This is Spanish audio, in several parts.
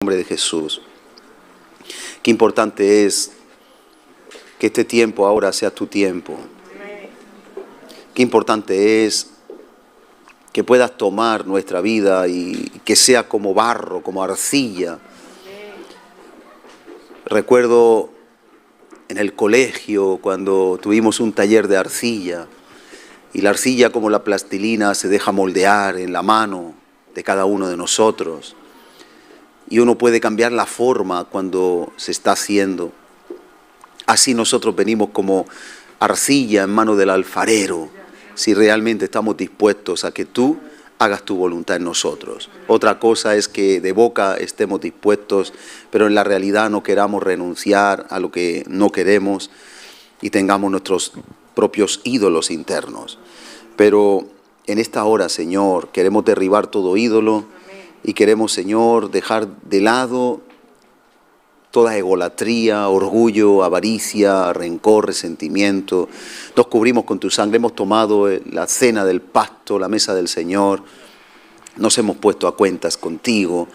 nombre de Jesús. Qué importante es que este tiempo ahora sea tu tiempo. Qué importante es que puedas tomar nuestra vida y que sea como barro, como arcilla. Recuerdo en el colegio cuando tuvimos un taller de arcilla y la arcilla, como la plastilina, se deja moldear en la mano de cada uno de nosotros. Y uno puede cambiar la forma cuando se está haciendo. Así nosotros venimos como arcilla en mano del alfarero, si realmente estamos dispuestos a que tú hagas tu voluntad en nosotros. Otra cosa es que de boca estemos dispuestos, pero en la realidad no queramos renunciar a lo que no queremos y tengamos nuestros propios ídolos internos. Pero en esta hora, Señor, queremos derribar todo ídolo. Y queremos, Señor, dejar de lado toda egolatría, orgullo, avaricia, rencor, resentimiento. Nos cubrimos con tu sangre, hemos tomado la cena del pacto, la mesa del Señor. Nos hemos puesto a cuentas contigo.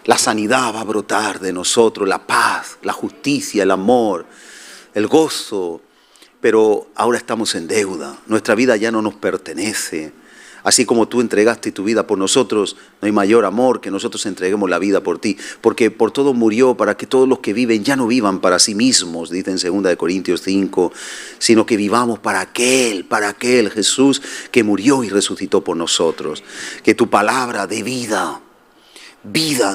La sanidad va a brotar de nosotros, la paz, la justicia, el amor, el gozo. Pero ahora estamos en deuda, nuestra vida ya no nos pertenece. Así como tú entregaste tu vida por nosotros, no hay mayor amor que nosotros entreguemos la vida por ti. Porque por todo murió para que todos los que viven ya no vivan para sí mismos, dice en 2 Corintios 5, sino que vivamos para aquel Jesús que murió y resucitó por nosotros. Que tu palabra de vida,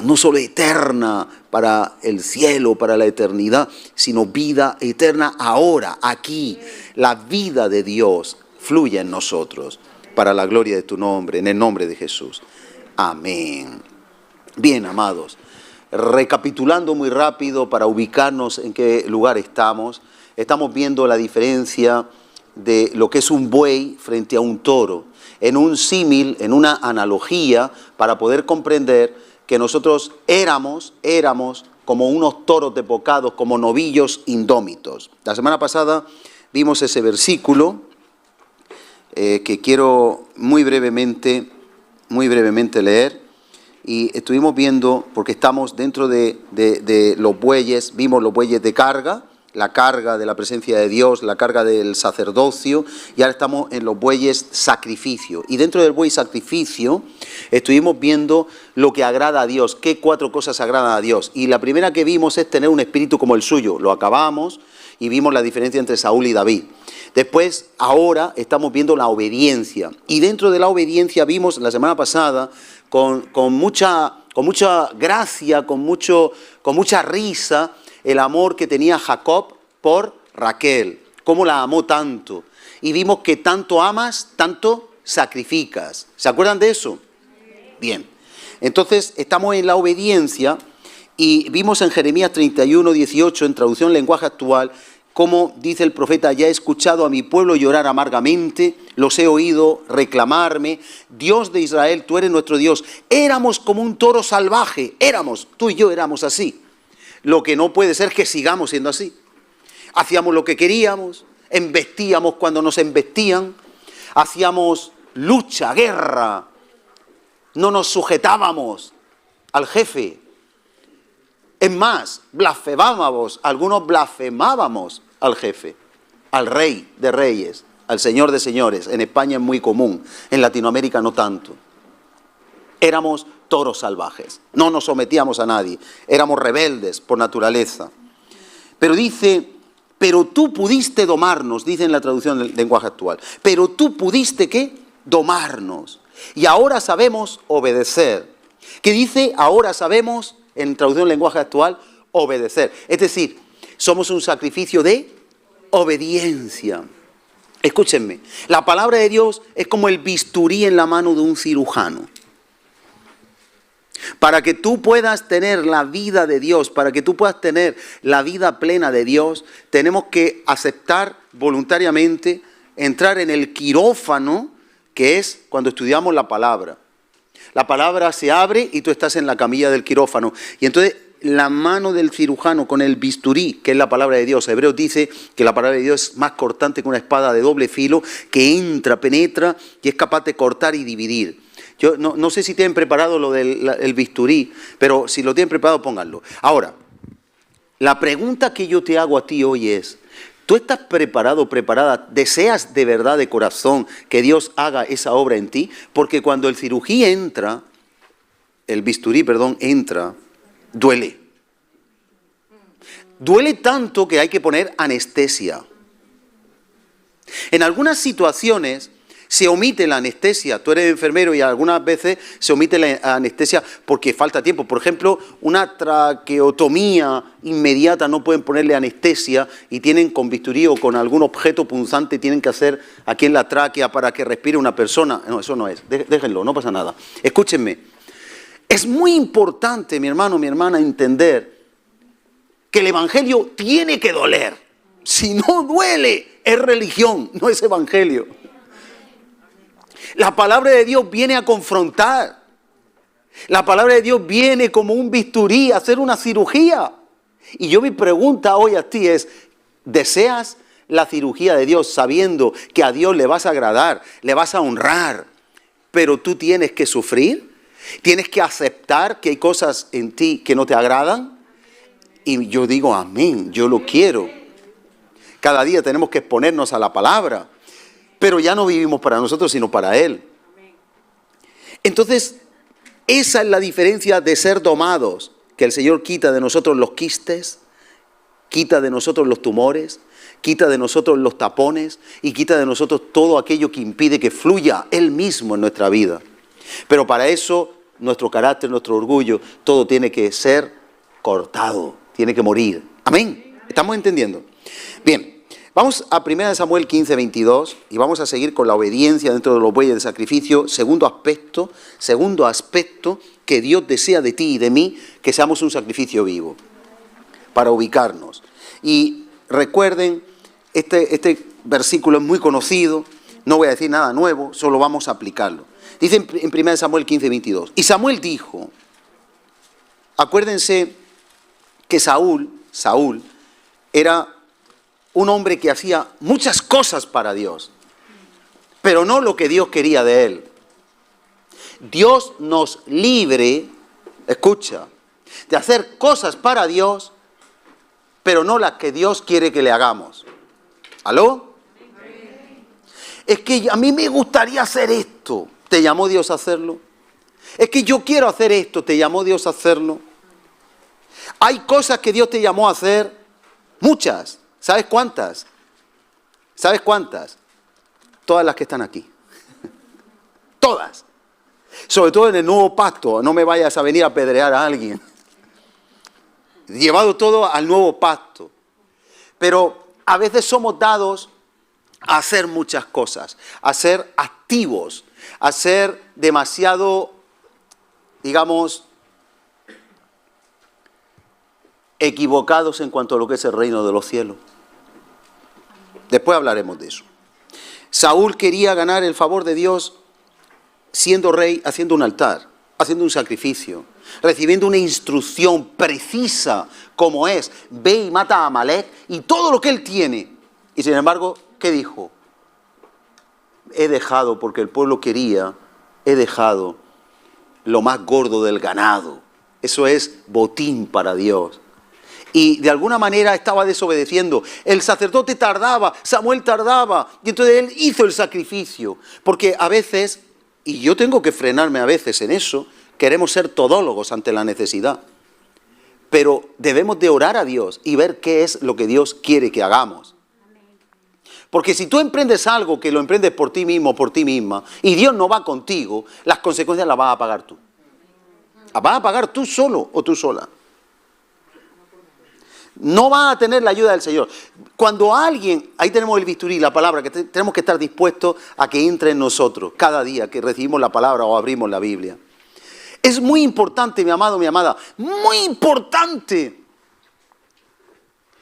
no solo eterna para el cielo, para la eternidad, sino vida eterna ahora, aquí. La vida de Dios fluye en nosotros. Para la gloria de tu nombre, en el nombre de Jesús. Amén. Bien, amados, recapitulando muy rápido para ubicarnos en qué lugar estamos viendo la diferencia de lo que es un buey frente a un toro, en un símil, en una analogía, para poder comprender que nosotros éramos como unos toros desbocados, como novillos indómitos. La semana pasada vimos ese versículo, que quiero muy brevemente leer, y estuvimos viendo, porque estamos dentro de los bueyes, vimos los bueyes de carga, la carga de la presencia de Dios, la carga del sacerdocio, y ahora estamos en los bueyes sacrificio. Y dentro del buey sacrificio estuvimos viendo lo que agrada a Dios, qué 4 cosas agradan a Dios. Y la primera que vimos es tener un espíritu como el suyo, lo acabamos y vimos la diferencia entre Saúl y David. Después, ahora estamos viendo la obediencia. Y dentro de la obediencia vimos la semana pasada con mucha gracia, con mucha risa, el amor que tenía Jacob por Raquel. Cómo la amó tanto. Y vimos que tanto amas, tanto sacrificas. ¿Se acuerdan de eso? Bien. Entonces, estamos en la obediencia y vimos en Jeremías 31, 18, en traducción lenguaje actual, como dice el profeta: ya he escuchado a mi pueblo llorar amargamente, los he oído reclamarme. Dios de Israel, tú eres nuestro Dios. Éramos como un toro salvaje, tú y yo éramos así. Lo que no puede ser que sigamos siendo así. Hacíamos lo que queríamos, embestíamos cuando nos embestían, hacíamos lucha, guerra, no nos sujetábamos al jefe. Es más, algunos blasfemábamos al jefe, al rey de reyes, al señor de señores. En España es muy común, en Latinoamérica no tanto. Éramos toros salvajes, no nos sometíamos a nadie, éramos rebeldes por naturaleza. Pero dice, pero tú pudiste domarnos, dice en la traducción del lenguaje actual. Pero tú pudiste, ¿qué? Domarnos. Y ahora sabemos obedecer. ¿Qué dice? Ahora sabemos, en traducción lenguaje actual, obedecer. Es decir, somos un sacrificio de obediencia. Escúchenme, la palabra de Dios es como el bisturí en la mano de un cirujano. Para que tú puedas tener la vida de Dios, para que tú puedas tener la vida plena de Dios, tenemos que aceptar voluntariamente, entrar en el quirófano, que es cuando estudiamos la palabra. La palabra se abre y tú estás en la camilla del quirófano. Y entonces la mano del cirujano con el bisturí, que es la palabra de Dios. Hebreos dice que la palabra de Dios es más cortante que una espada de doble filo, que entra, penetra y es capaz de cortar y dividir. Yo no sé si tienen preparado lo del el bisturí, pero si lo tienen preparado, pónganlo. Ahora, la pregunta que yo te hago a ti hoy es, ¿tú estás preparado, preparada? ¿Deseas de verdad, de corazón, que Dios haga esa obra en ti? Porque cuando el bisturí entra, duele. Duele tanto que hay que poner anestesia. En algunas situaciones se omite la anestesia. Tú eres enfermero y algunas veces se omite la anestesia porque falta tiempo. Por ejemplo, una traqueotomía inmediata no pueden ponerle anestesia y tienen con bisturí o con algún objeto punzante tienen que hacer aquí en la tráquea para que respire una persona. No, eso no es. Déjenlo, no pasa nada. Escúchenme. Es muy importante, mi hermano, mi hermana, entender que el evangelio tiene que doler. Si no duele, es religión, no es evangelio. La palabra de Dios viene a confrontar. La palabra de Dios viene como un bisturí a hacer una cirugía. Y yo mi pregunta hoy a ti es, ¿deseas la cirugía de Dios sabiendo que a Dios le vas a agradar, le vas a honrar, pero tú tienes que sufrir? ¿Tienes que aceptar que hay cosas en ti que no te agradan? Y yo digo amén, yo lo quiero. Cada día tenemos que exponernos a la palabra. Pero ya no vivimos para nosotros, sino para Él. Entonces, esa es la diferencia de ser domados, que el Señor quita de nosotros los quistes, quita de nosotros los tumores, quita de nosotros los tapones y quita de nosotros todo aquello que impide que fluya Él mismo en nuestra vida. Pero para eso, nuestro carácter, nuestro orgullo, todo tiene que ser cortado, tiene que morir. Amén. ¿Estamos entendiendo? Bien. Vamos a 1 Samuel 15, 22 y vamos a seguir con la obediencia dentro de los bueyes de sacrificio. Segundo aspecto que Dios desea de ti y de mí, que seamos un sacrificio vivo, para ubicarnos. Y recuerden, este versículo es muy conocido, no voy a decir nada nuevo, solo vamos a aplicarlo. Dice en 1 Samuel 15, 22, y Samuel dijo, acuérdense que Saúl era un hombre que hacía muchas cosas para Dios, pero no lo que Dios quería de él. Dios nos libre, escucha, de hacer cosas para Dios, pero no las que Dios quiere que le hagamos. ¿Aló? Es que a mí me gustaría hacer esto. ¿Te llamó Dios a hacerlo? Es que yo quiero hacer esto. ¿Te llamó Dios a hacerlo? Hay cosas que Dios te llamó a hacer, muchas. ¿Sabes cuántas? ¿Sabes cuántas? Todas las que están aquí. Todas. Sobre todo en el nuevo pacto. No me vayas a venir a apedrear a alguien. Llevado todo al nuevo pacto. Pero a veces somos dados a hacer muchas cosas. A ser activos. A ser demasiado, digamos, equivocados en cuanto a lo que es el reino de los cielos. Después hablaremos de eso. Saúl quería ganar el favor de Dios siendo rey, haciendo un altar, haciendo un sacrificio, recibiendo una instrucción precisa como es, ve y mata a Amalek y todo lo que él tiene. Y sin embargo, ¿qué dijo? He dejado, porque el pueblo quería, he dejado lo más gordo del ganado. Eso es botín para Dios. Y de alguna manera estaba desobedeciendo. El sacerdote tardaba, Samuel tardaba, y entonces él hizo el sacrificio. Porque a veces, y yo tengo que frenarme a veces en eso, queremos ser todólogos ante la necesidad. Pero debemos de orar a Dios y ver qué es lo que Dios quiere que hagamos. Porque si tú emprendes algo que lo emprendes por ti mismo, por ti misma, y Dios no va contigo, las consecuencias las vas a pagar tú. Las vas a pagar tú solo o tú sola. No vas a tener la ayuda del Señor. Cuando alguien, ahí tenemos el bisturí, la palabra, que tenemos que estar dispuestos a que entre en nosotros cada día que recibimos la palabra o abrimos la Biblia. Es muy importante, mi amado, mi amada, muy importante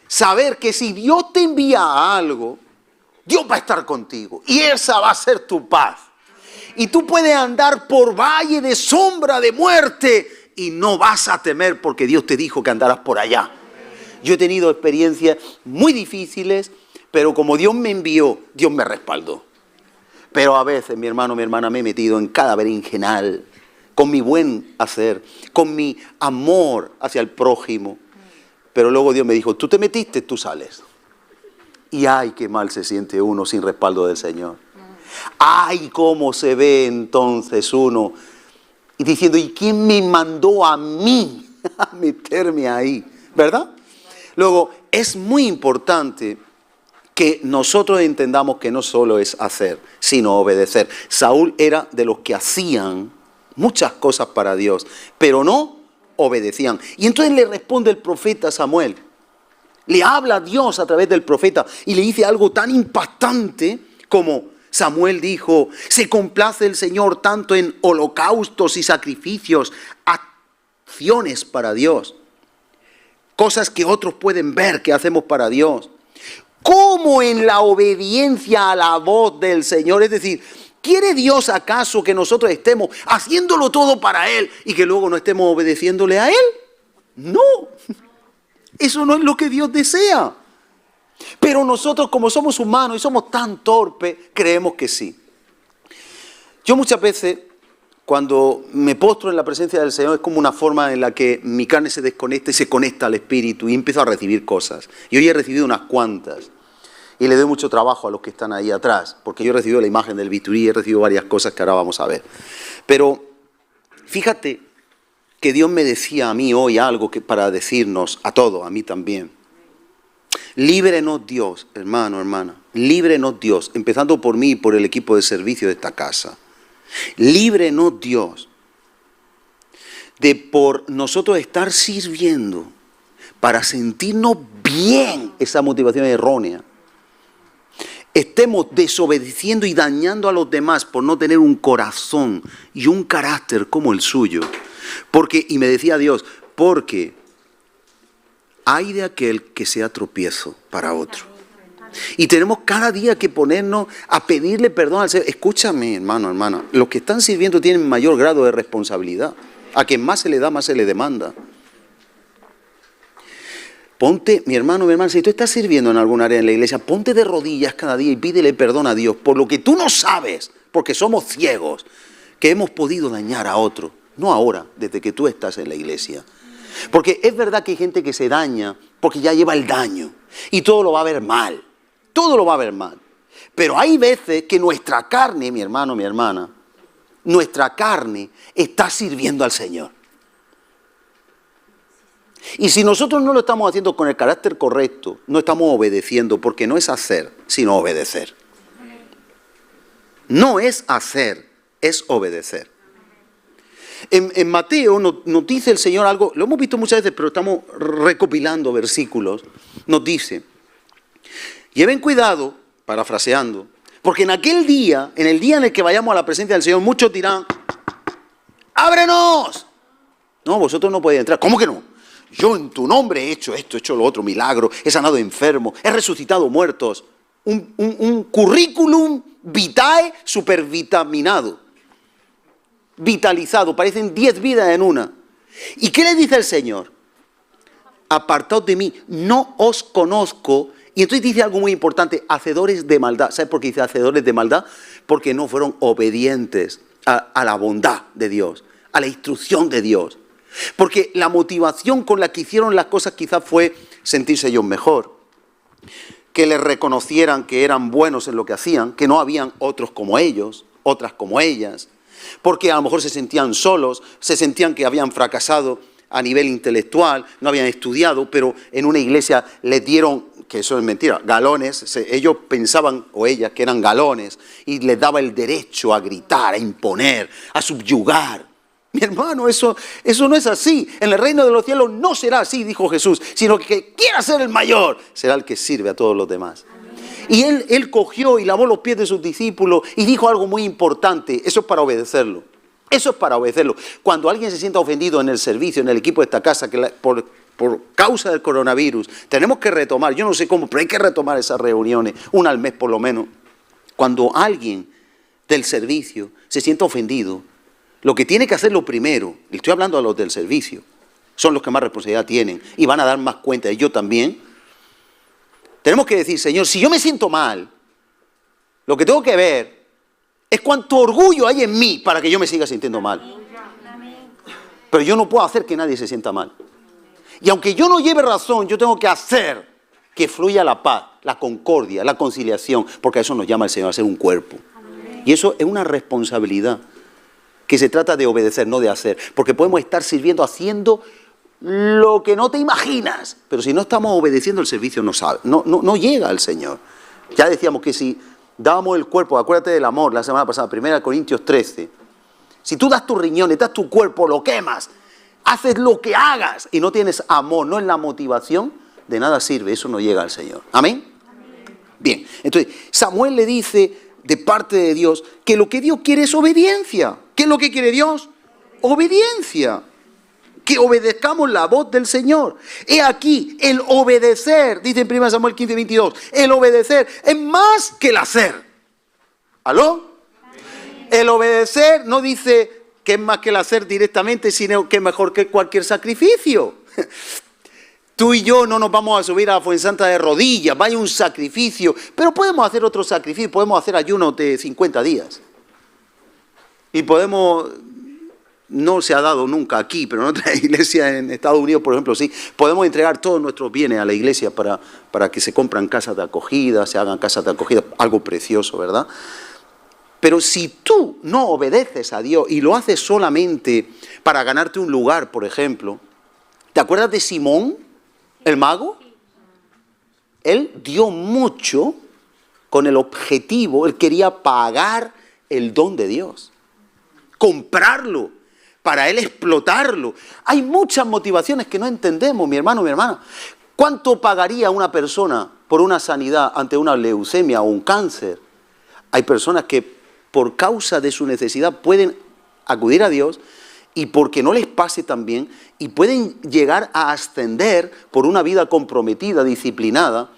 saber que si Dios te envía a algo, Dios va a estar contigo y esa va a ser tu paz. Y tú puedes andar por valle de sombra de muerte y no vas a temer porque Dios te dijo que andarás por allá. Yo he tenido experiencias muy difíciles, pero como Dios me envió, Dios me respaldó. Pero a veces, mi hermano, mi hermana, me he metido en cada berenjenal, con mi buen hacer, con mi amor hacia el prójimo. Pero luego Dios me dijo, tú te metiste, tú sales. Y ay, qué mal se siente uno sin respaldo del Señor. Ay, cómo se ve entonces uno y diciendo, ¿y quién me mandó a mí a meterme ahí? ¿Verdad? Luego, es muy importante que nosotros entendamos que no solo es hacer, sino obedecer. Saúl era de los que hacían muchas cosas para Dios, pero no obedecían. Y entonces le responde el profeta Samuel. Le habla a Dios a través del profeta y le dice algo tan impactante como Samuel dijo, se complace el Señor tanto en holocaustos y sacrificios, acciones para Dios, cosas que otros pueden ver que hacemos para Dios, como en la obediencia a la voz del Señor. Es decir, ¿quiere Dios acaso que nosotros estemos haciéndolo todo para Él y que luego no estemos obedeciéndole a Él? No, eso no es lo que Dios desea. Pero nosotros, como somos humanos y somos tan torpes, creemos que sí. Yo muchas veces, cuando me postro en la presencia del Señor, es como una forma en la que mi carne se desconecta y se conecta al Espíritu y empiezo a recibir cosas. Y hoy he recibido unas cuantas. Y le doy mucho trabajo a los que están ahí atrás, porque yo he recibido la imagen del bisturí y he recibido varias cosas que ahora vamos a ver. Pero fíjate que Dios me decía a mí hoy algo que para decirnos a todos, a mí también. Líbrenos Dios, hermano, hermana, líbrenos Dios, empezando por mí y por el equipo de servicio de esta casa. Líbrenos Dios de por nosotros estar sirviendo para sentirnos bien, esa motivación errónea. Estemos desobedeciendo y dañando a los demás por no tener un corazón y un carácter como el suyo. Porque, y me decía Dios, porque hay de aquel que sea tropiezo para otro. Y tenemos cada día que ponernos a pedirle perdón al Señor. Escúchame, hermano, hermana, los que están sirviendo tienen mayor grado de responsabilidad. A quien más se le da, más se le demanda. Ponte, mi hermano, mi hermana, si tú estás sirviendo en algún área en la iglesia, ponte de rodillas cada día y pídele perdón a Dios por lo que tú no sabes, porque somos ciegos, que hemos podido dañar a otro. No ahora, desde que tú estás en la iglesia. Porque es verdad que hay gente que se daña porque ya lleva el daño y todo lo va a ver mal. Todo lo va a ver mal. Pero hay veces que nuestra carne, mi hermano, mi hermana, nuestra carne está sirviendo al Señor. Y si nosotros no lo estamos haciendo con el carácter correcto, no estamos obedeciendo, porque no es hacer, sino obedecer. No es hacer, es obedecer. En Mateo nos dice el Señor algo, lo hemos visto muchas veces, pero estamos recopilando versículos. Nos dice, lleven cuidado, parafraseando, porque en aquel día, en el día en el que vayamos a la presencia del Señor, muchos dirán, ¡ábrenos! No, vosotros no podéis entrar. ¿Cómo que no? Yo en tu nombre he hecho esto, he hecho lo otro, milagro, he sanado enfermos, he resucitado muertos. Un currículum vitae supervitaminado, vitalizado, parecen 10 vidas en una. ¿Y qué le dice el Señor? Apartaos de mí, no os conozco. Y entonces dice algo muy importante, hacedores de maldad. ¿Sabes por qué dice hacedores de maldad? Porque no fueron obedientes a la bondad de Dios, a la instrucción de Dios. Porque la motivación con la que hicieron las cosas quizás fue sentirse ellos mejor, que les reconocieran que eran buenos en lo que hacían, que no habían otros como ellos, otras como ellas, porque a lo mejor se sentían solos, se sentían que habían fracasado a nivel intelectual, no habían estudiado, pero en una iglesia les dieron, que eso es mentira, galones, ellos pensaban, o ellas, que eran galones, y les daba el derecho a gritar, a imponer, a subyugar. Mi hermano, eso no es así. En el reino de los cielos no será así, dijo Jesús, sino que quiera ser el mayor, será el que sirve a todos los demás. Y él cogió y lavó los pies de sus discípulos y dijo algo muy importante, eso es para obedecerlo. Eso es para obedecerlo. Cuando alguien se sienta ofendido en el servicio, en el equipo de esta casa, que por causa del coronavirus, tenemos que retomar, yo no sé cómo, pero hay que retomar esas reuniones, una al mes por lo menos. Cuando alguien del servicio se sienta ofendido, lo que tiene que hacer lo primero, y estoy hablando a los del servicio, son los que más responsabilidad tienen y van a dar más cuenta, y yo también. Tenemos que decir, Señor, si yo me siento mal, lo que tengo que ver Es cuánto orgullo hay en mí para que yo me siga sintiendo mal. Pero yo no puedo hacer que nadie se sienta mal. Y aunque yo no lleve razón, yo tengo que hacer que fluya la paz, la concordia, la conciliación, porque a eso nos llama el Señor, a ser un cuerpo. Y eso es una responsabilidad que se trata de obedecer, no de hacer. Porque podemos estar sirviendo, haciendo lo que no te imaginas. Pero si no estamos obedeciendo, el servicio no llega al Señor. Ya decíamos que si damos el cuerpo, acuérdate del amor, la semana pasada, 1 Corintios 13. Si tú das tus riñones, das tu cuerpo, lo quemas, haces lo que hagas y no tienes amor, no es la motivación, de nada sirve, eso no llega al Señor. ¿Amén? Bien, entonces Samuel le dice de parte de Dios que lo que Dios quiere es obediencia. ¿Qué es lo que quiere Dios? Obediencia. Que obedezcamos la voz del Señor. He aquí, el obedecer, dice en 1 Samuel 15, 22, el obedecer es más que el hacer. ¿Aló? El obedecer no dice que es más que el hacer directamente, sino que es mejor que cualquier sacrificio. Tú y yo no nos vamos a subir a la Fuensanta de rodillas, vaya un sacrificio, pero podemos hacer otro sacrificio, podemos hacer ayunos de 50 días. Y podemos, no se ha dado nunca aquí, pero en otras iglesias en Estados Unidos, por ejemplo, sí, podemos entregar todos nuestros bienes a la iglesia para que se compren casas de acogida, se hagan casas de acogida, algo precioso, ¿verdad? Pero si tú no obedeces a Dios y lo haces solamente para ganarte un lugar, por ejemplo, ¿te acuerdas de Simón, el mago? Él dio mucho con el objetivo, él quería pagar el don de Dios, comprarlo, para él explotarlo. Hay muchas motivaciones que no entendemos, mi hermano, mi hermana. ¿Cuánto pagaría una persona por una sanidad ante una leucemia o un cáncer? Hay personas que por causa de su necesidad pueden acudir a Dios y porque no les pase tan bien y pueden llegar a ascender por una vida comprometida, disciplinada,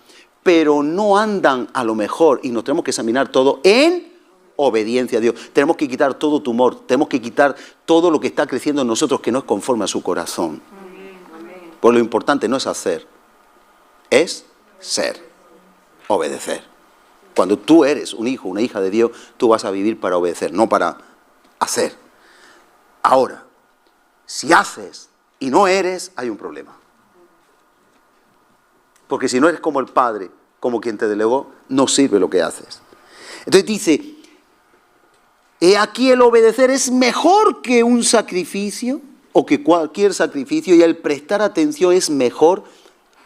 pero no andan a lo mejor, y nos tenemos que examinar todo en obediencia a Dios. Tenemos que quitar todo tumor, tenemos que quitar todo lo que está creciendo en nosotros que no es conforme a su corazón. Pues lo importante no es hacer, es ser, obedecer. Cuando tú eres un hijo, una hija de Dios, tú vas a vivir para obedecer, no para hacer. Ahora, si haces y no eres, hay un problema. Porque si no eres como el Padre, como quien te delegó, no sirve lo que haces. Entonces dice, he aquí el obedecer es mejor que un sacrificio o que cualquier sacrificio, y el prestar atención es mejor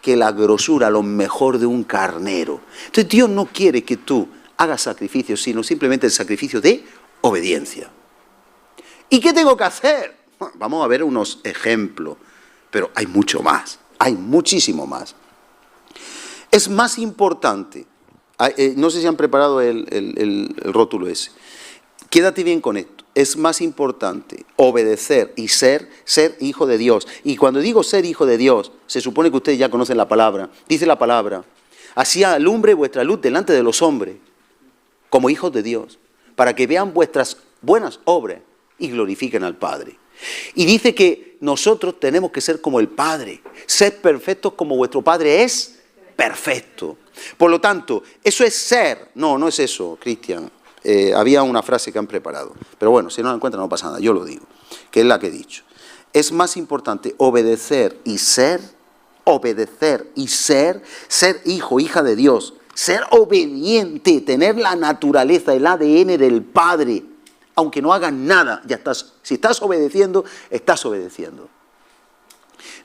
que la grosura, lo mejor de un carnero. Entonces Dios no quiere que tú hagas sacrificios, sino simplemente el sacrificio de obediencia. ¿Y qué tengo que hacer? Bueno, vamos a ver unos ejemplos, pero hay mucho más, hay muchísimo más. Es más importante, no sé si han preparado el rótulo ese, quédate bien con esto. Es más importante obedecer y ser hijo de Dios. Y cuando digo ser hijo de Dios, se supone que ustedes ya conocen la palabra. Dice la palabra, así alumbre vuestra luz delante de los hombres, como hijos de Dios, para que vean vuestras buenas obras y glorifiquen al Padre. Y dice que nosotros tenemos que ser como el Padre, sed perfectos como vuestro Padre es perfecto. Por lo tanto, eso es ser. No es eso, Cristian. Había una frase que han preparado, pero bueno, si no la encuentran no pasa nada, yo lo digo, que es la que he dicho. Es más importante obedecer y ser hijo, hija de Dios, ser obediente, tener la naturaleza, el ADN del Padre, aunque no hagas nada, ya estás, si estás obedeciendo, estás obedeciendo.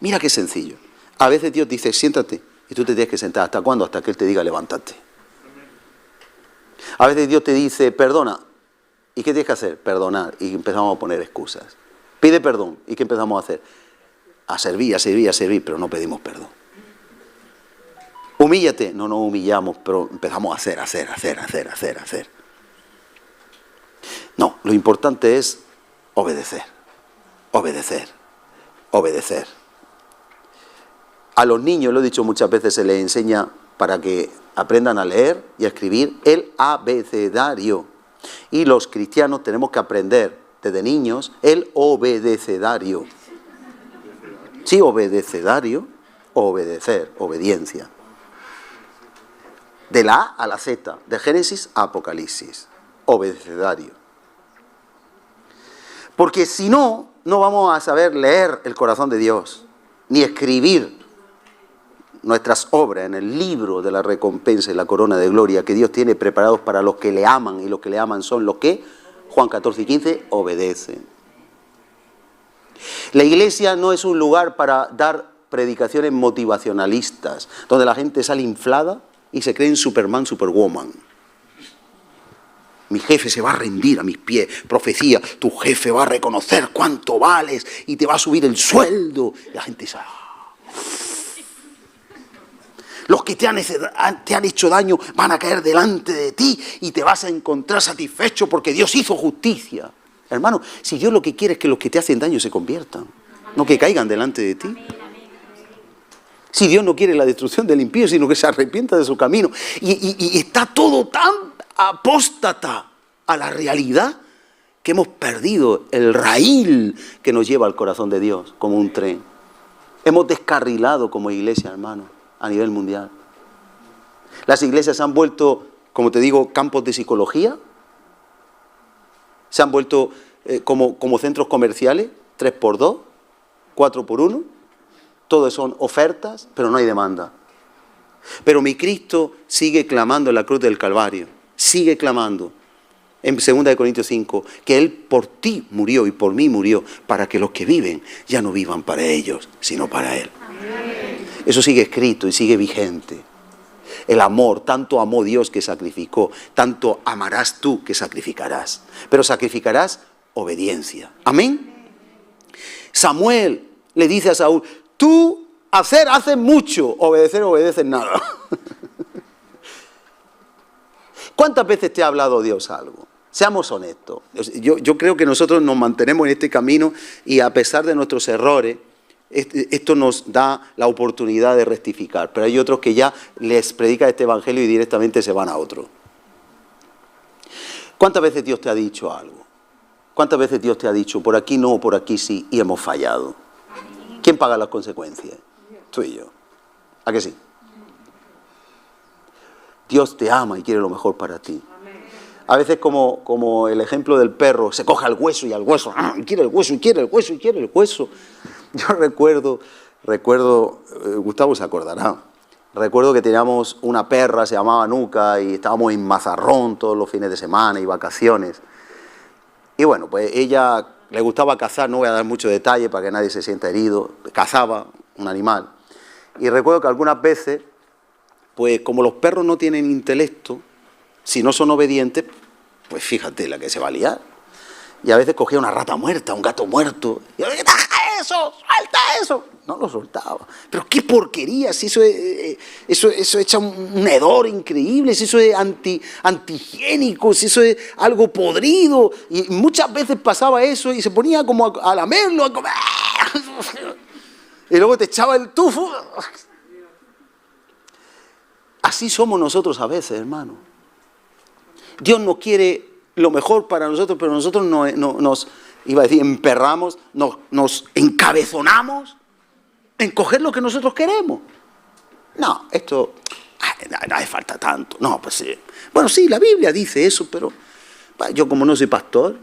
Mira qué sencillo. A veces Dios dice, siéntate, y tú te tienes que sentar. ¿Hasta cuándo? Hasta que Él te diga, levántate. A veces Dios te dice, perdona. ¿Y qué tienes que hacer? Perdonar. Y empezamos a poner excusas. Pide perdón. ¿Y qué empezamos a hacer? A servir, pero no pedimos perdón. Humíllate. No nos humillamos, pero empezamos a hacer. No, lo importante es obedecer. A los niños, lo he dicho muchas veces, se les enseña para que aprendan a leer y a escribir el abecedario. Y los cristianos tenemos que aprender desde niños el obedecedario. Sí, obedecedario, obedecer, obediencia. De la A a la Z, de Génesis a Apocalipsis. obedecedario. Porque si no, no vamos a saber leer el corazón de Dios, ni escribir nuestras obras en el libro de la recompensa y la corona de gloria que Dios tiene preparados para los que le aman, y los que le aman son los que, Juan 14 y 15, obedecen. La iglesia no es un lugar para dar predicaciones motivacionalistas, donde la gente sale inflada y se creen Superman, Superwoman. Mi jefe se va a rendir a mis pies. Profecía, tu jefe va a reconocer cuánto vales y te va a subir el sueldo. Y la gente dice, los que te han hecho daño van a caer delante de ti y te vas a encontrar satisfecho porque Dios hizo justicia. Hermano, si Dios lo que quiere es que los que te hacen daño se conviertan, no que caigan delante de ti. Si Dios no quiere la destrucción del impío, sino que se arrepienta de su camino. Y está todo tan apóstata a la realidad que hemos perdido el raíl que nos lleva al corazón de Dios como un tren. Hemos descarrilado como iglesia, hermano, a nivel mundial. Las iglesias se han vuelto, como te digo, campos de psicología. Se han vuelto como centros comerciales, 3x2, 4x1. Todo son ofertas, pero no hay demanda. Pero mi Cristo sigue clamando en la cruz del Calvario. Sigue clamando en 2 Corintios 5, que Él por ti murió y por mí murió, para que los que viven ya no vivan para ellos, sino para Él. Amén. Eso sigue escrito y sigue vigente. El amor, tanto amó Dios que sacrificó, tanto amarás tú que sacrificarás. Pero sacrificarás obediencia. Amén. Samuel le dice a Saúl, tú haces mucho, obedeces nada. ¿Cuántas veces te ha hablado Dios algo? Seamos honestos. Yo creo que nosotros nos mantenemos en este camino y a pesar de nuestros errores, esto nos da la oportunidad de rectificar. Pero hay otros que ya les predica este evangelio y directamente se van a otro. ¿Cuántas veces Dios te ha dicho algo? ¿Cuántas veces Dios te ha dicho, por aquí no, por aquí sí, y hemos fallado? ¿Quién paga las consecuencias? Tú y yo. ¿A que sí? Dios te ama y quiere lo mejor para ti. A veces como el ejemplo del perro, se coge al hueso y al hueso, y quiere el hueso, y quiere el hueso, y quiere el hueso. Yo recuerdo, Gustavo se acordará, recuerdo que teníamos una perra, se llamaba Nuca, y estábamos en Mazarrón todos los fines de semana y vacaciones. Y bueno, pues ella le gustaba cazar, no voy a dar mucho detalle para que nadie se sienta herido, cazaba un animal. Y recuerdo que algunas veces, pues como los perros no tienen intelecto, si no son obedientes, pues fíjate la que se va a liar. Y a veces cogía una rata muerta, un gato muerto, y yo le decía, ¡deja eso! ¡Suelta eso! No lo soltaba. Pero qué porquería, si eso echa un hedor increíble, si eso es antihigiénico, si eso es algo podrido. Y muchas veces pasaba eso y se ponía como a lamerlo, a comer. Y luego te echaba el tufo. Así somos nosotros a veces, hermano. Dios no quiere lo mejor para nosotros, pero nosotros nos emperramos, nos encabezonamos en coger lo que nosotros queremos. No, esto no hace falta tanto. No, pues sí. Bueno, sí, la Biblia dice eso, pero yo como no soy pastora,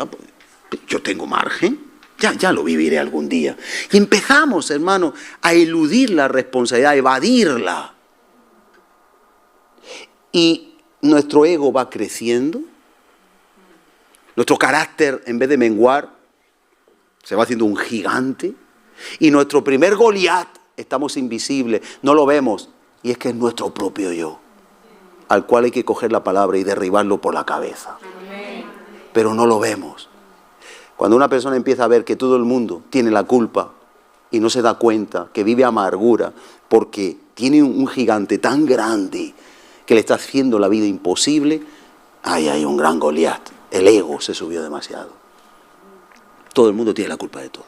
pues yo tengo margen. Ya lo viviré algún día. Y empezamos, hermano, a eludir la responsabilidad, a evadirla. Y nuestro ego va creciendo. Nuestro carácter, en vez de menguar, se va haciendo un gigante. Y nuestro primer Goliat, estamos invisibles, no lo vemos. Y es que es nuestro propio yo, al cual hay que coger la palabra y derribarlo por la cabeza. Pero no lo vemos. Cuando una persona empieza a ver que todo el mundo tiene la culpa y no se da cuenta, que vive amargura, porque tiene un gigante tan grande que le está haciendo la vida imposible, ahí hay un gran Goliat. El ego se subió demasiado. Todo el mundo tiene la culpa de todo.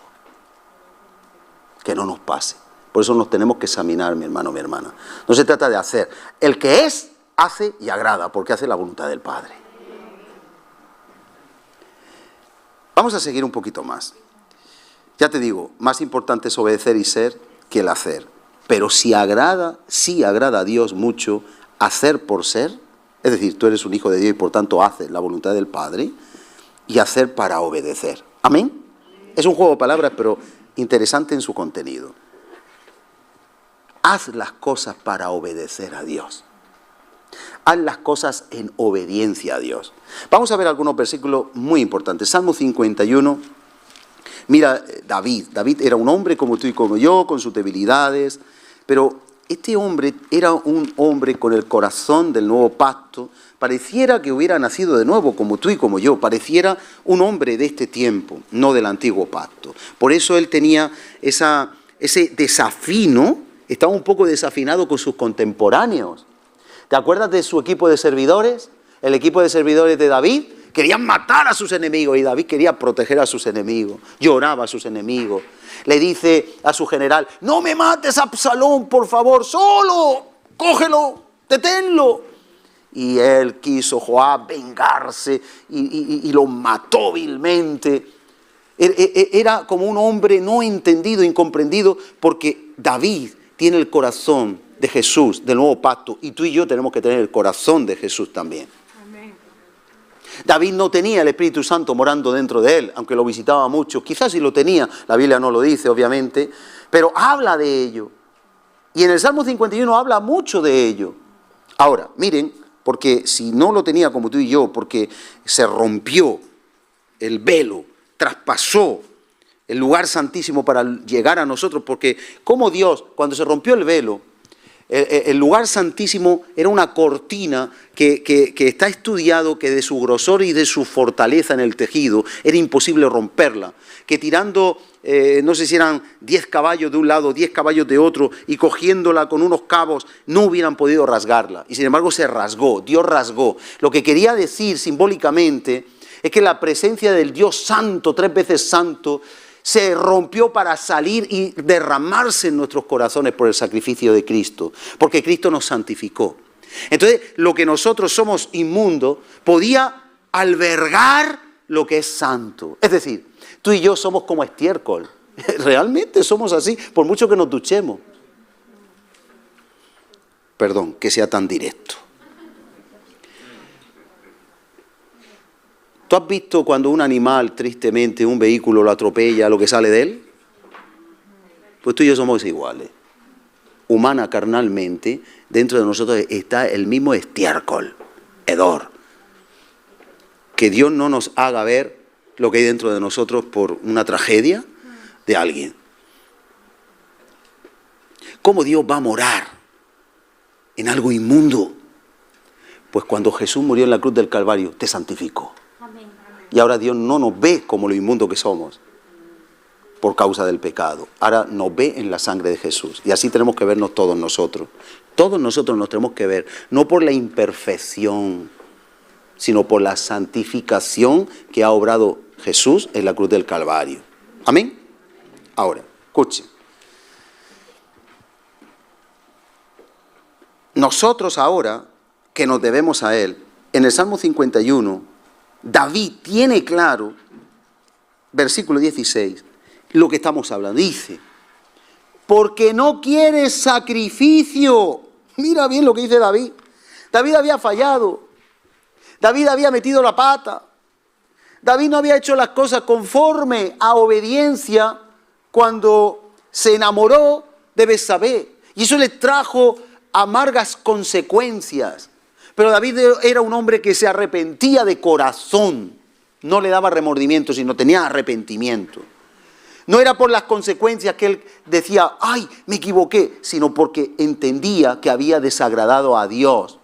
Que no nos pase. Por eso nos tenemos que examinar, mi hermano, mi hermana. No se trata de hacer. El que es, hace y agrada, porque hace la voluntad del Padre. Vamos a seguir un poquito más. Ya te digo, más importante es obedecer y ser que el hacer. Pero si agrada a Dios mucho hacer por ser, Es decir, tú eres un hijo de Dios y por tanto haces la voluntad del Padre, y hacer para obedecer. ¿Amén? Es un juego de palabras, pero interesante en su contenido. Haz las cosas para obedecer a Dios. Haz las cosas en obediencia a Dios. Vamos a ver algunos versículos muy importantes. Salmo 51. Mira, David era un hombre como tú y como yo, con sus debilidades, pero este hombre era un hombre con el corazón del nuevo pacto. Pareciera que hubiera nacido de nuevo como tú y como yo, pareciera un hombre de este tiempo, no del antiguo pacto. Por eso él tenía ese desafino, estaba un poco desafinado con sus contemporáneos. ¿Te acuerdas de su equipo de servidores? El equipo de servidores de David querían matar a sus enemigos y David quería proteger a sus enemigos, lloraba a sus enemigos. Le dice a su general, no me mates a Absalón, por favor, solo, cógelo, deténlo. Y él quiso, Joab, vengarse y lo mató vilmente. Era como un hombre no entendido, incomprendido, porque David tiene el corazón de Jesús, del nuevo pacto, y tú y yo tenemos que tener el corazón de Jesús también. Amén. David no tenía el Espíritu Santo morando dentro de él, aunque lo visitaba mucho. Quizás sí lo tenía, la Biblia no lo dice, obviamente, pero habla de ello. Y en el Salmo 51 habla mucho de ello. Ahora, miren, porque si no lo tenía como tú y yo, porque se rompió el velo, traspasó el lugar santísimo para llegar a nosotros, porque como Dios, cuando se rompió el velo, el lugar santísimo era una cortina que está estudiado que de su grosor y de su fortaleza en el tejido era imposible romperla, que tirando, no sé si eran 10 caballos de un lado, 10 caballos de otro, y cogiéndola con unos cabos, no hubieran podido rasgarla. Y sin embargo se rasgó, Dios rasgó. Lo que quería decir simbólicamente es que la presencia del Dios santo, 3 veces santo, se rompió para salir y derramarse en nuestros corazones por el sacrificio de Cristo, porque Cristo nos santificó. Entonces, lo que nosotros somos inmundo podía albergar lo que es santo. Es decir, tú y yo somos como estiércol. Realmente somos así, por mucho que nos duchemos. Perdón, que sea tan directo. ¿Tú has visto cuando un animal, tristemente, un vehículo lo atropella, lo que sale de él? Pues tú y yo somos iguales. Humana, carnalmente, dentro de nosotros está el mismo estiércol, hedor. Que Dios no nos haga ver lo que hay dentro de nosotros por una tragedia de alguien. ¿Cómo Dios va a morar en algo inmundo? Pues cuando Jesús murió en la cruz del Calvario, te santificó. Y ahora Dios no nos ve como lo inmundo que somos por causa del pecado. Ahora nos ve en la sangre de Jesús. Y así tenemos que vernos todos nosotros. Todos nosotros nos tenemos que ver, no por la imperfección, sino por la santificación que ha obrado Jesús en la cruz del Calvario. ¿Amén? Ahora, escuchen. Nosotros ahora, que nos debemos a Él, en el Salmo 51, David tiene claro, versículo 16, lo que estamos hablando. Dice, porque no quieres sacrificio. Mira bien lo que dice David. David había fallado. David había metido la pata. David no había hecho las cosas conforme a obediencia cuando se enamoró de Betsabé. Y eso le trajo amargas consecuencias. Pero David era un hombre que se arrepentía de corazón. No le daba remordimiento, sino tenía arrepentimiento. No era por las consecuencias que él decía, ¡ay, me equivoqué!, sino porque entendía que había desagradado a Dios.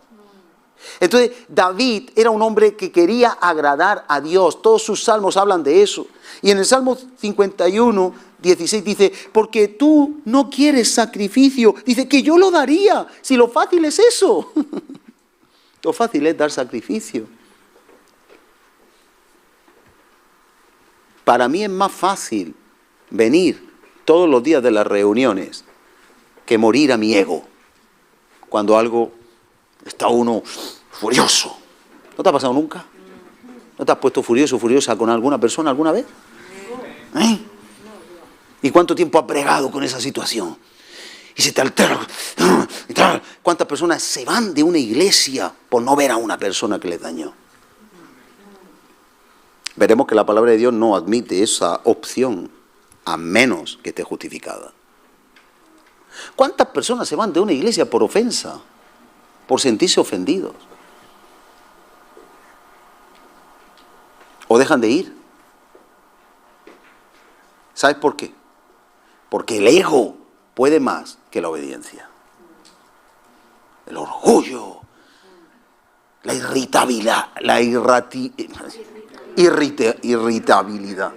Entonces, David era un hombre que quería agradar a Dios. Todos sus salmos hablan de eso. Y en el Salmo 51, 16 dice, porque tú no quieres sacrificio. Dice que yo lo daría, si lo fácil es eso. Lo fácil es dar sacrificio. Para mí es más fácil venir todos los días de las reuniones que morir a mi ego cuando algo está uno furioso. ¿No te ha pasado nunca? ¿No te has puesto furioso o furiosa con alguna persona alguna vez? ¿Eh? ¿Y cuánto tiempo has bregado con esa situación? Y se te altera. ¿Cuántas personas se van de una iglesia por no ver a una persona que les dañó? Veremos que la palabra de Dios no admite esa opción, a menos que esté justificada. ¿Cuántas personas se van de una iglesia por ofensa, por sentirse ofendidos? ¿O dejan de ir? ¿Sabes por qué? Porque el ego puede más que la obediencia. El orgullo, la irritabilidad, irritabilidad.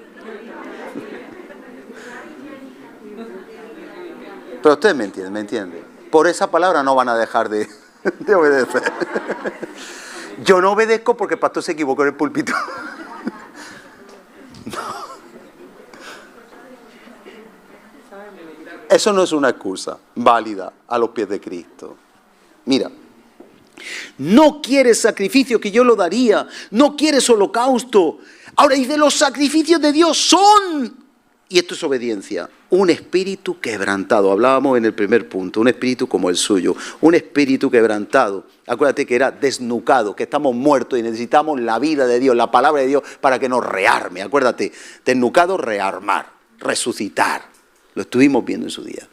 Pero ustedes me entienden. Por esa palabra no van a dejar de obedecer. Yo no obedezco porque el pastor se equivocó en el púlpito. No. Eso no es una excusa válida a los pies de Cristo. Mira, no quieres sacrificio que yo lo daría, no quieres holocausto. Ahora dice, los sacrificios de Dios son, y esto es obediencia, un espíritu quebrantado. Hablábamos en el primer punto, un espíritu como el suyo, un espíritu quebrantado. Acuérdate que era desnucado, que estamos muertos y necesitamos la vida de Dios, la palabra de Dios para que nos rearme. Acuérdate, desnucado, rearmar, resucitar. Lo estuvimos viendo en su día.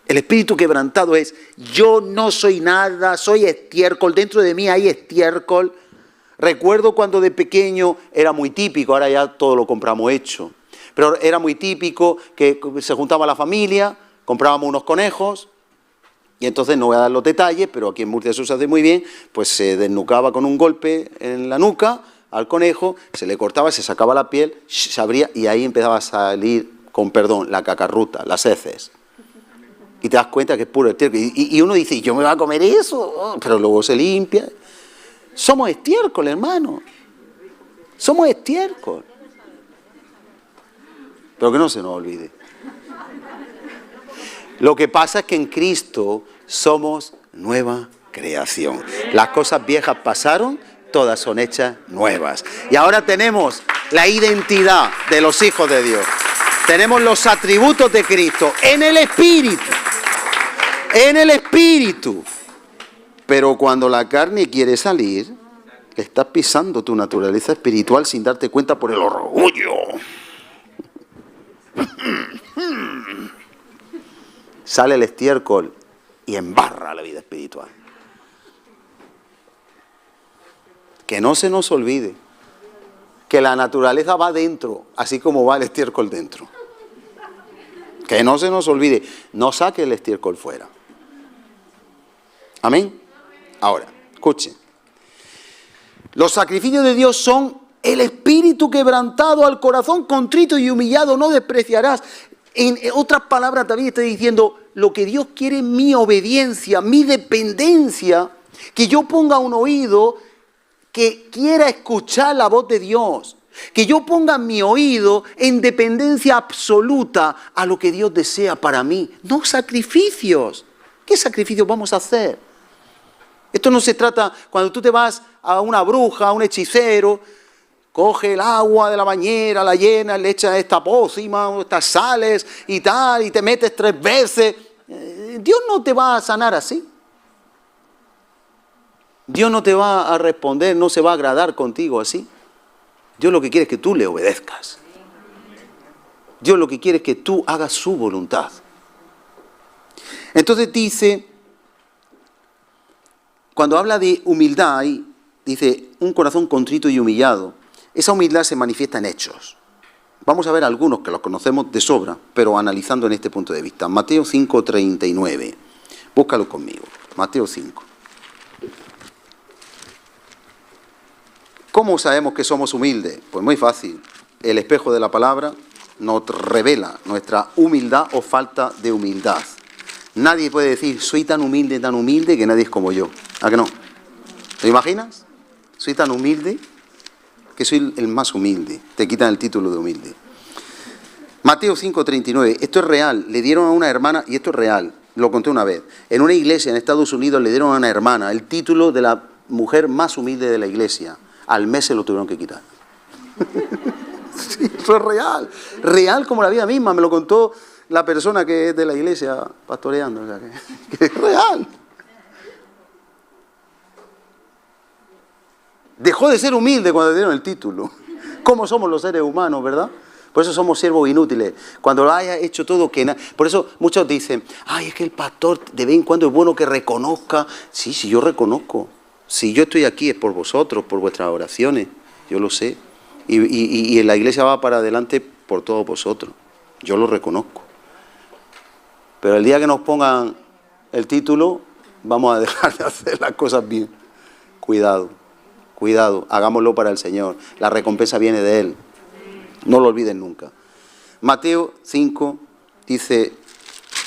El espíritu quebrantado es, yo no soy nada, soy estiércol, dentro de mí hay estiércol. Recuerdo cuando de pequeño era muy típico, ahora ya todo lo compramos hecho, pero era muy típico que se juntaba la familia, comprábamos unos conejos, y entonces no voy a dar los detalles, pero aquí en Murcia eso se hace muy bien, pues se desnucaba con un golpe en la nuca al conejo, se le cortaba, se sacaba la piel, se abría y ahí empezaba a salir, con perdón, la cacarruta, las heces. Y te das cuenta que es puro estiércol. Y uno dice, ¿yo me voy a comer eso? Oh, pero luego se limpia. Somos estiércol, hermano. Somos estiércol. Pero que no se nos olvide. Lo que pasa es que en Cristo somos nueva creación. Las cosas viejas pasaron, todas son hechas nuevas. Y ahora tenemos la identidad de los hijos de Dios. Tenemos los atributos de Cristo en el Espíritu. En el Espíritu. Pero cuando la carne quiere salir, estás pisando tu naturaleza espiritual sin darte cuenta por el orgullo. Sale el estiércol y embarra la vida espiritual. Que no se nos olvide que la naturaleza va dentro, así como va el estiércol dentro. Que no se nos olvide, no saque el estiércol fuera. Amén. Ahora, escuchen. Los sacrificios de Dios son el espíritu quebrantado, al corazón contrito y humillado no despreciarás. En otras palabras también está diciendo, lo que Dios quiere es mi obediencia, mi dependencia, que yo ponga un oído que quiera escuchar la voz de Dios, que yo ponga mi oído en dependencia absoluta a lo que Dios desea para mí, no sacrificios. ¿Qué sacrificios vamos a hacer? Esto no se trata, cuando tú te vas a una bruja, a un hechicero, coge el agua de la bañera, la llenas, le echas esta pócima, estas sales y tal, y te metes 3 veces. Dios no te va a sanar así. Dios no te va a responder, no se va a agradar contigo así. Dios lo que quiere es que tú le obedezcas. Dios lo que quiere es que tú hagas su voluntad. Entonces dice, cuando habla de humildad, ahí dice un corazón contrito y humillado. Esa humildad se manifiesta en hechos. Vamos a ver algunos que los conocemos de sobra, pero analizando en este punto de vista. Mateo 5:39. Búscalo conmigo. Mateo 5. ¿Cómo sabemos que somos humildes? Pues muy fácil. El espejo de la palabra nos revela nuestra humildad o falta de humildad. Nadie puede decir, soy tan humilde, que nadie es como yo. ¿A que no? ¿Te imaginas? Soy tan humilde que soy el más humilde. Te quitan el título de humilde. Mateo 5:39. Esto es real. Le dieron a una hermana, y esto es real, lo conté una vez. En una iglesia en Estados Unidos le dieron a una hermana el título de la mujer más humilde de la iglesia. Al mes se lo tuvieron que quitar. Sí, eso es real. Real como la vida misma. Me lo contó la persona que es de la iglesia pastoreando, o sea, que es real. Dejó de ser humilde cuando le dieron el título. ¿Cómo somos los seres humanos, verdad? Por eso somos siervos inútiles. Cuando lo haya hecho todo, por eso muchos dicen, ay, es que el pastor de vez en cuando es bueno que reconozca. Sí, yo reconozco. Si yo estoy aquí es por vosotros, por vuestras oraciones, yo lo sé. Y la iglesia va para adelante por todos vosotros. Yo lo reconozco. Pero el día que nos pongan el título, vamos a dejar de hacer las cosas bien. Cuidado, hagámoslo para el Señor. La recompensa viene de Él. No lo olviden nunca. Mateo 5 dice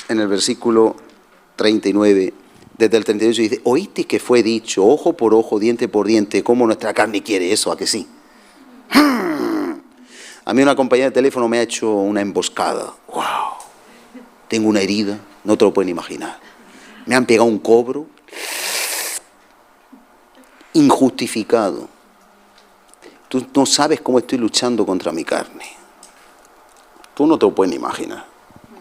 en el versículo 39, desde el 38 dice, oísteis que fue dicho, ojo por ojo, diente por diente, como nuestra carne quiere eso, ¿a que sí? A mí una compañía de teléfono me ha hecho una emboscada. ¡Wow! Tengo una herida, no te lo pueden imaginar. Me han pegado un cobro injustificado. Tú no sabes cómo estoy luchando contra mi carne. Tú no te lo puedes imaginar.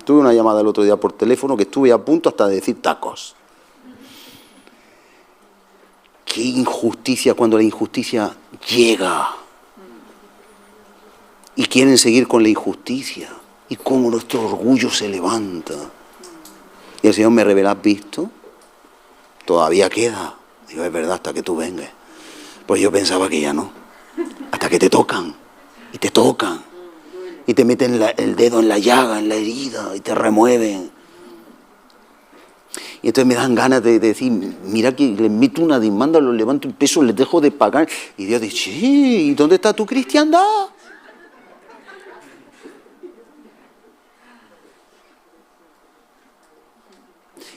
Tuve una llamada el otro día por teléfono que estuve a punto hasta de decir tacos. Qué injusticia cuando la injusticia llega. Y quieren seguir con la injusticia. Y cómo nuestro orgullo se levanta. Y el Señor me revela, ¿has visto? Todavía queda. Digo, es verdad, hasta que tú vengas. Pues yo pensaba que ya no. Hasta que te tocan. Y te tocan. Y te meten el dedo en la llaga, en la herida. Y te remueven. Y entonces me dan ganas de decir, mira que les meto una demanda, los levanto un peso, les dejo de pagar. Y Dios dice, sí, ¿y dónde está tu cristiandad?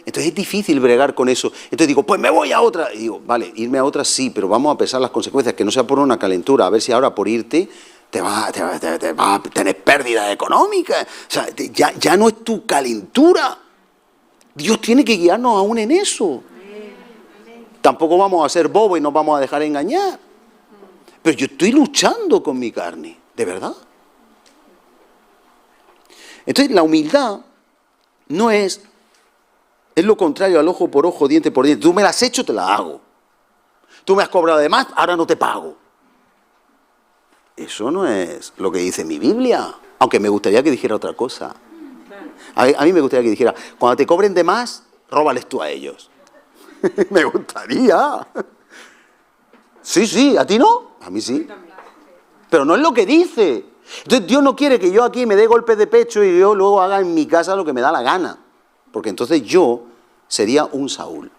Entonces es difícil bregar con eso. Entonces digo, pues me voy a otra. Y digo, vale, irme a otra sí, pero vamos a pesar las consecuencias, que no sea por una calentura. A ver si ahora por irte te va a tener pérdida económica. O sea, ya no es tu calentura. Dios tiene que guiarnos aún en eso. Tampoco vamos a ser bobos y nos vamos a dejar engañar. Pero yo estoy luchando con mi carne, ¿de verdad? Entonces la humildad no es lo contrario al ojo por ojo, diente por diente. Tú me la has hecho, te la hago. Tú me has cobrado de más, ahora no te pago. Eso no es lo que dice mi Biblia. Aunque me gustaría que dijera otra cosa. A mí me gustaría que dijera, cuando te cobren de más, róbales tú a ellos. Me gustaría. Sí, ¿a ti no? A mí sí. Pero no es lo que dice. Entonces Dios no quiere que yo aquí me dé golpes de pecho y yo luego haga en mi casa lo que me da la gana. Porque entonces yo sería un Saúl.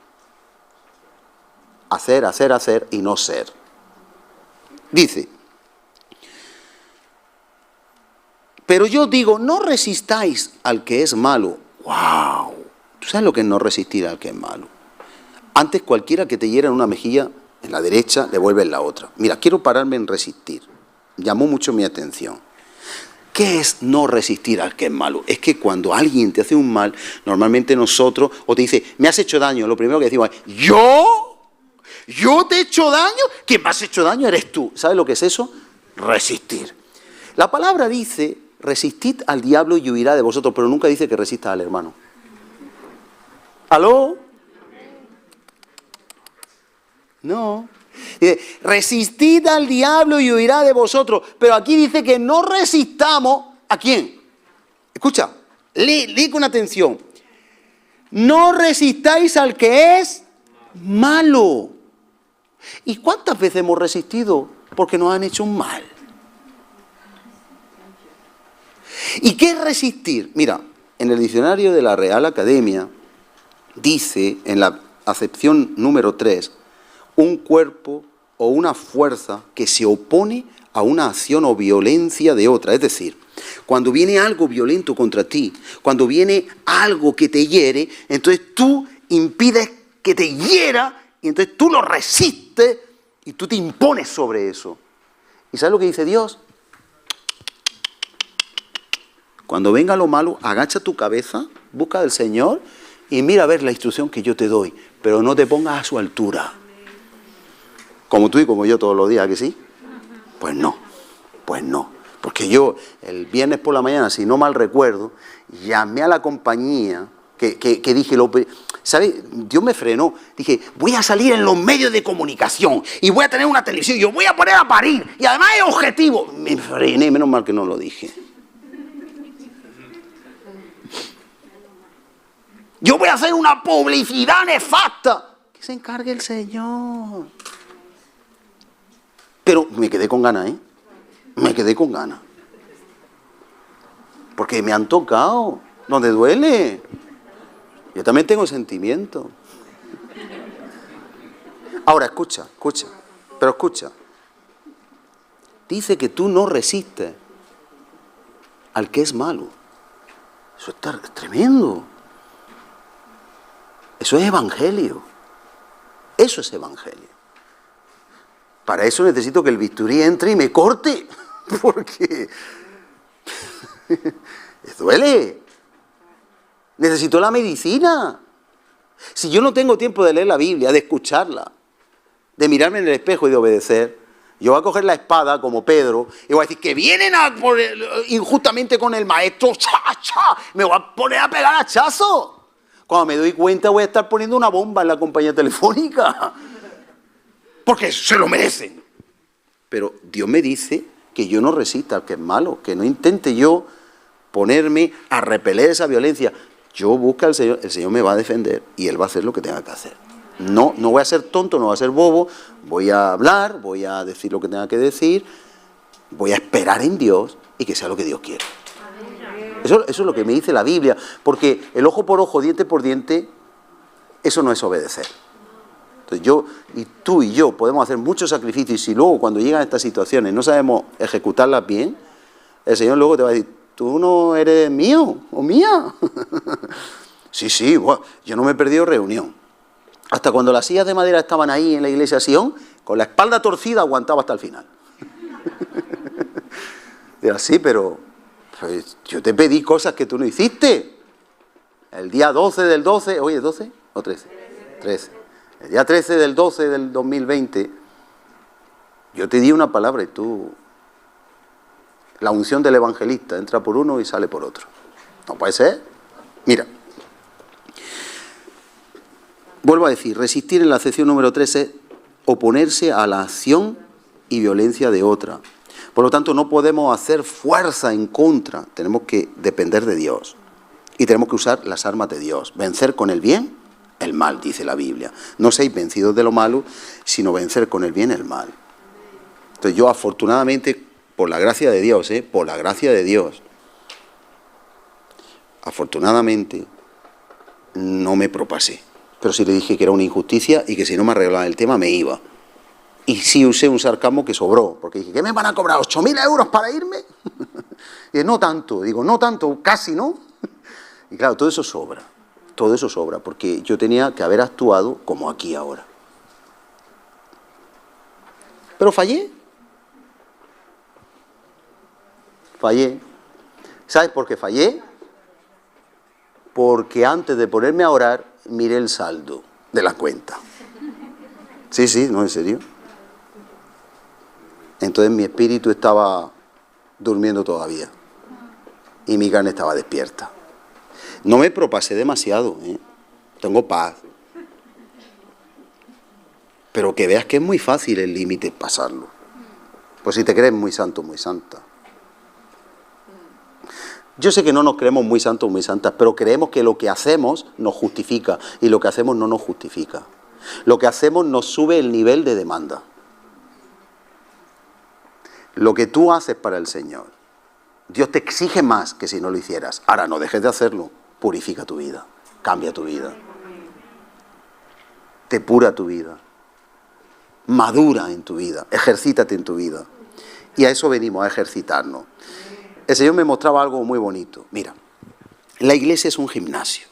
Hacer y no ser. Dice, pero yo digo, no resistáis al que es malo. ¡Wow! ¿Tú sabes lo que es no resistir al que es malo? Antes cualquiera que te hiera en una mejilla, en la derecha, devuelve en la otra. Mira, quiero pararme en resistir. Llamó mucho mi atención. ¿Qué es no resistir al que es malo? Es que cuando alguien te hace un mal, normalmente nosotros, o te dice, me has hecho daño, lo primero que decimos es, ¿yo? ¿Yo te he hecho daño? ¿Quién me has hecho daño eres tú? ¿Sabes lo que es eso? Resistir. La palabra dice, resistid al diablo y huirá de vosotros, pero nunca dice que resista al hermano. ¿Aló? No. Dice, resistid al diablo y huirá de vosotros. Pero aquí dice que no resistamos. ¿A quién? Escucha, lee con atención. No resistáis al que es malo. ¿Y cuántas veces hemos resistido porque nos han hecho un mal? ¿Y qué es resistir? Mira, en el diccionario de la Real Academia dice, en la acepción número 3, un cuerpo o una fuerza que se opone a una acción o violencia de otra. Es decir, cuando viene algo violento contra ti, cuando viene algo que te hiere, entonces tú impides que te hiera y entonces tú lo resistes y tú te impones sobre eso. ¿Y sabes lo que dice Dios? Cuando venga lo malo, agacha tu cabeza, busca al Señor y mira a ver la instrucción que yo te doy, pero no te pongas a su altura. Como tú y como yo todos los días, ¿que sí? Pues no. Pues Porque yo, el viernes por la mañana, si no mal recuerdo, llamé a la compañía que dije, ¿sabes? Dios me frenó. Dije, voy a salir en los medios de comunicación y voy a tener una televisión, yo voy a poner a parir y además es objetivo. Me frené, menos mal que no lo dije. Yo voy a hacer una publicidad nefasta. Que se encargue el Señor. Pero me quedé con ganas, ¿eh? Me quedé con ganas. Porque me han tocado donde duele. Yo también tengo sentimiento. Ahora, escucha. Pero escucha. Dice que tú no resistes al que es malo. Eso es tremendo. Eso es evangelio. Eso es evangelio. Para eso necesito que el bisturí entre y me corte. Porque duele. Necesito la medicina. Si yo no tengo tiempo de leer la Biblia, de escucharla, de mirarme en el espejo y de obedecer, yo voy a coger la espada como Pedro y voy a decir que vienen injustamente con el maestro, ¡cha, cha! Me voy a poner a pegar hachazo. Cuando me doy cuenta voy a estar poniendo una bomba en la compañía telefónica. Porque se lo merecen. Pero Dios me dice que yo no resista al que es malo, que no intente yo ponerme a repeler esa violencia. Yo busco al Señor, el Señor me va a defender y Él va a hacer lo que tenga que hacer. No voy a ser tonto, no voy a ser bobo, voy a hablar, voy a decir lo que tenga que decir, voy a esperar en Dios y que sea lo que Dios quiere. Eso es lo que me dice la Biblia, porque el ojo por ojo, diente por diente, eso no es obedecer. Entonces yo, y tú y yo podemos hacer muchos sacrificios y si luego cuando llegan estas situaciones no sabemos ejecutarlas bien, el Señor luego te va a decir, tú no eres mío o mía. Sí, bueno, yo no me he perdido reunión. Hasta cuando las sillas de madera estaban ahí en la iglesia Sion, con la espalda torcida aguantaba hasta el final. Digo, sí, pero pues, yo te pedí cosas que tú no hiciste. El día 12 del 12, oye, ¿12 o 13? 13. El día 13 del 12 del 2020, yo te di una palabra y tú... La unción del evangelista entra por uno y sale por otro. No puede ser. Mira. Vuelvo a decir, resistir en la acepción número 13 es oponerse a la acción y violencia de otra. Por lo tanto, no podemos hacer fuerza en contra. Tenemos que depender de Dios. Y tenemos que usar las armas de Dios. Vencer con el bien el mal, dice la Biblia. No seáis vencidos de lo malo, sino vencer con el bien el mal. Entonces yo afortunadamente... Por la gracia de Dios, por la gracia de Dios. Afortunadamente, no me propasé. Pero sí le dije que era una injusticia y que si no me arreglaban el tema me iba. Y sí usé un sarcasmo que sobró, porque dije, ¿qué me van a cobrar? ¿8.000 euros para irme? Y no tanto, digo, no tanto, casi no. Y claro, todo eso sobra, porque yo tenía que haber actuado como aquí ahora. Pero fallé. ¿Sabes por qué fallé? Porque antes de ponerme a orar, miré el saldo de la cuenta. Sí, no, en serio. Entonces mi espíritu estaba durmiendo todavía. Y mi carne estaba despierta. No me propasé demasiado, Tengo paz. Pero que veas que es muy fácil el límite pasarlo. Pues si te crees muy santo, muy santa. Yo sé que no nos creemos muy santos, muy santas, pero creemos que lo que hacemos nos justifica y lo que hacemos no nos justifica. Lo que hacemos nos sube el nivel de demanda. Lo que tú haces para el Señor, Dios te exige más que si no lo hicieras. Ahora no dejes de hacerlo, purifica tu vida, cambia tu vida, depura tu vida, madura en tu vida, ejercítate en tu vida. Y a eso venimos, a ejercitarnos. El Señor me mostraba algo muy bonito. Mira, la iglesia es un gimnasio.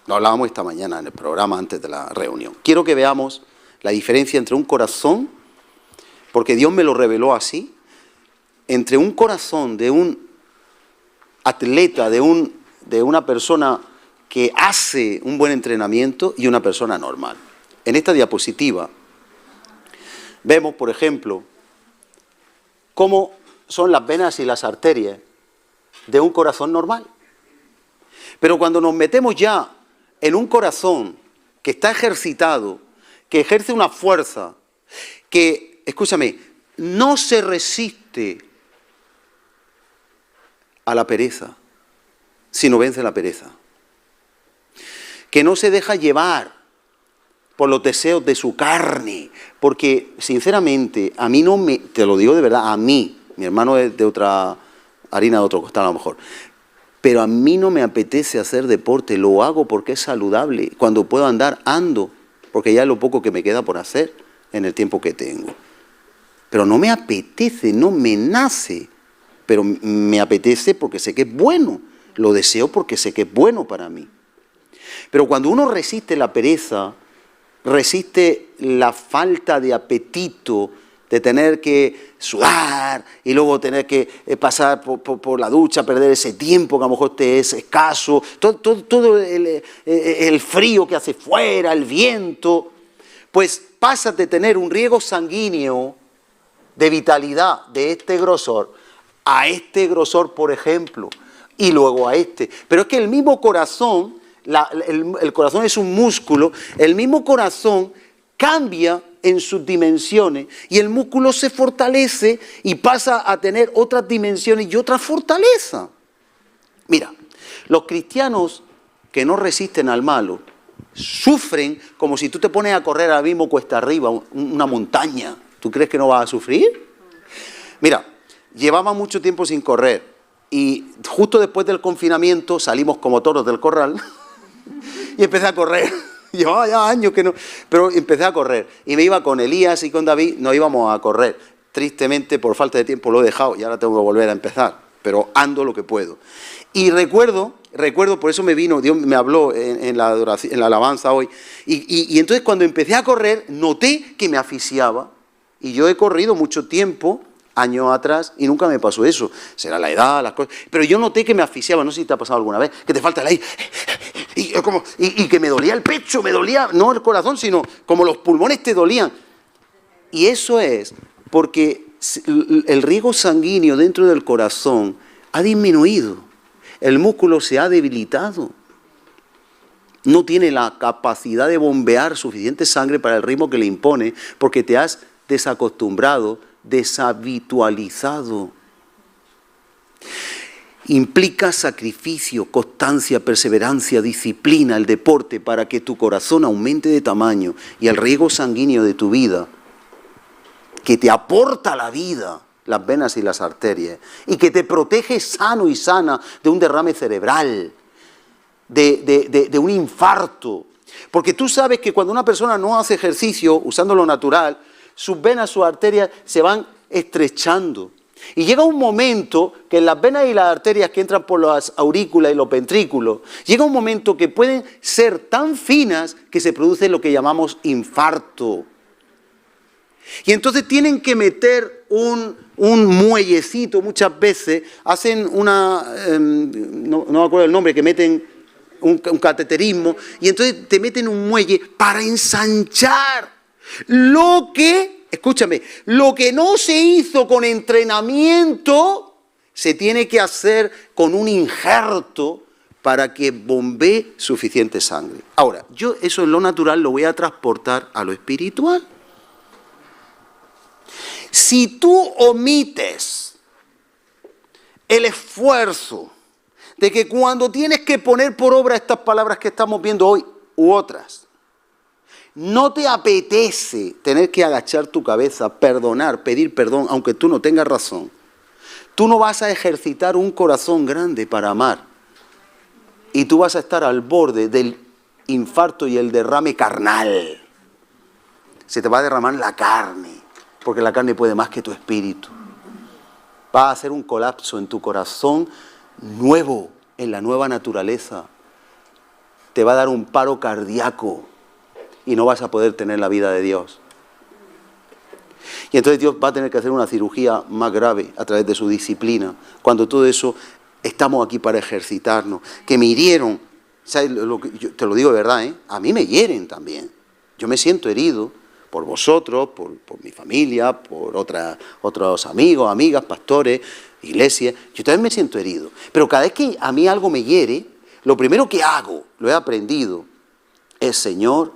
Lo hablábamos esta mañana en el programa antes de la reunión. Quiero que veamos la diferencia entre un corazón, porque Dios me lo reveló así, entre un corazón de un atleta, de una persona que hace un buen entrenamiento y una persona normal. En esta diapositiva vemos, por ejemplo, cómo son las venas y las arterias de un corazón normal. Pero cuando nos metemos ya en un corazón que está ejercitado, que ejerce una fuerza, que, escúchame, no se resiste a la pereza, sino vence la pereza. Que no se deja llevar por los deseos de su carne, porque sinceramente a mí no me, te lo digo de verdad, a mí, mi hermano es de otra harina, de otro costal a lo mejor, pero a mí no me apetece hacer deporte, lo hago porque es saludable, cuando puedo andar, ando, porque ya es lo poco que me queda por hacer en el tiempo que tengo. Pero no me apetece, no me nace, pero me apetece porque sé que es bueno, lo deseo porque sé que es bueno para mí. Pero cuando uno resiste la pereza, resiste la falta de apetito, de tener que sudar y luego tener que pasar por la ducha, perder ese tiempo que a lo mejor te es escaso, todo el frío que hace fuera, el viento, pues pasas de tener un riego sanguíneo de vitalidad de este grosor a este grosor, por ejemplo, y luego a este. Pero es que el mismo corazón, el corazón es un músculo, el mismo corazón cambia en sus dimensiones y el músculo se fortalece y pasa a tener otras dimensiones y otra fortaleza. Mira, los cristianos que no resisten al malo sufren como si tú te pones a correr ahora mismo cuesta arriba, una montaña. ¿Tú crees que no vas a sufrir? Mira, llevaba mucho tiempo sin correr y justo después del confinamiento salimos como toros del corral y empecé a correr. Llevaba ya años que no, pero empecé a correr. Y me iba con Elías y con David, nos íbamos a correr. Tristemente, por falta de tiempo lo he dejado y ahora tengo que volver a empezar. Pero ando lo que puedo. Y recuerdo, por eso me vino, Dios me habló en la adoración, en la alabanza hoy. Y entonces cuando empecé a correr, noté que me asfixiaba. Y yo he corrido mucho tiempo, años atrás, y nunca me pasó eso. Será la edad, las cosas. Pero yo noté que me asfixiaba, no sé si te ha pasado alguna vez, que te falta el aire. Y que me dolía el pecho, me dolía, no el corazón, sino como los pulmones te dolían. Y eso es porque el riego sanguíneo dentro del corazón ha disminuido. El músculo se ha debilitado. No tiene la capacidad de bombear suficiente sangre para el ritmo que le impone, porque te has desacostumbrado, deshabitualizado. Implica sacrificio, constancia, perseverancia, disciplina, el deporte para que tu corazón aumente de tamaño y el riego sanguíneo de tu vida, que te aporta la vida, las venas y las arterias, y que te protege sano y sana de un derrame cerebral, de un infarto. Porque tú sabes que cuando una persona no hace ejercicio, usando lo natural, sus venas, sus arterias se van estrechando. Y llega un momento que en las venas y las arterias que entran por las aurículas y los ventrículos, llega un momento que pueden ser tan finas que se produce lo que llamamos infarto. Y entonces tienen que meter un muellecito, muchas veces, hacen no me acuerdo el nombre, que meten un cateterismo, y entonces te meten un muelle para ensanchar lo que... Escúchame, lo que no se hizo con entrenamiento, se tiene que hacer con un injerto para que bombee suficiente sangre. Ahora, yo eso en lo natural lo voy a transportar a lo espiritual. Si tú omites el esfuerzo de que cuando tienes que poner por obra estas palabras que estamos viendo hoy, u otras, no te apetece tener que agachar tu cabeza, perdonar, pedir perdón, aunque tú no tengas razón, tú no vas a ejercitar un corazón grande para amar. Y tú vas a estar al borde del infarto y el derrame carnal. Se te va a derramar la carne, porque la carne puede más que tu espíritu. Va a hacer un colapso en tu corazón nuevo, en la nueva naturaleza. Te va a dar un paro cardíaco. Y no vas a poder tener la vida de Dios. Y entonces Dios va a tener que hacer una cirugía más grave a través de su disciplina. Cuando todo eso, estamos aquí para ejercitarnos. Que me hirieron, ¿sabes? Yo te lo digo de verdad, a mí me hieren también. Yo me siento herido por vosotros, por mi familia, por otros amigos, amigas, pastores, iglesias. Yo también me siento herido. Pero cada vez que a mí algo me hiere, lo primero que hago, lo he aprendido, es: Señor,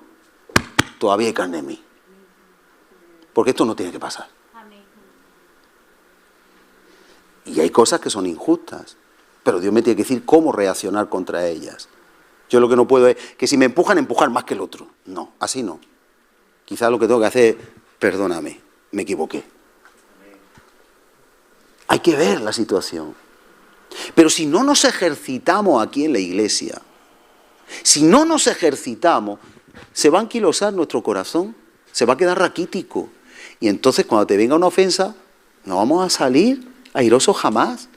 todavía hay carne en mí. Porque esto no tiene que pasar. Y hay cosas que son injustas, pero Dios me tiene que decir cómo reaccionar contra ellas. Yo lo que no puedo es que si me empujan, empujar más que el otro. No, así no. Quizás lo que tengo que hacer es: perdóname, me equivoqué. Hay que ver la situación. Pero si no nos ejercitamos aquí en la iglesia, si no nos ejercitamos, se va a anquilosar nuestro corazón, se va a quedar raquítico. Y entonces cuando te venga una ofensa, no vamos a salir airosos jamás.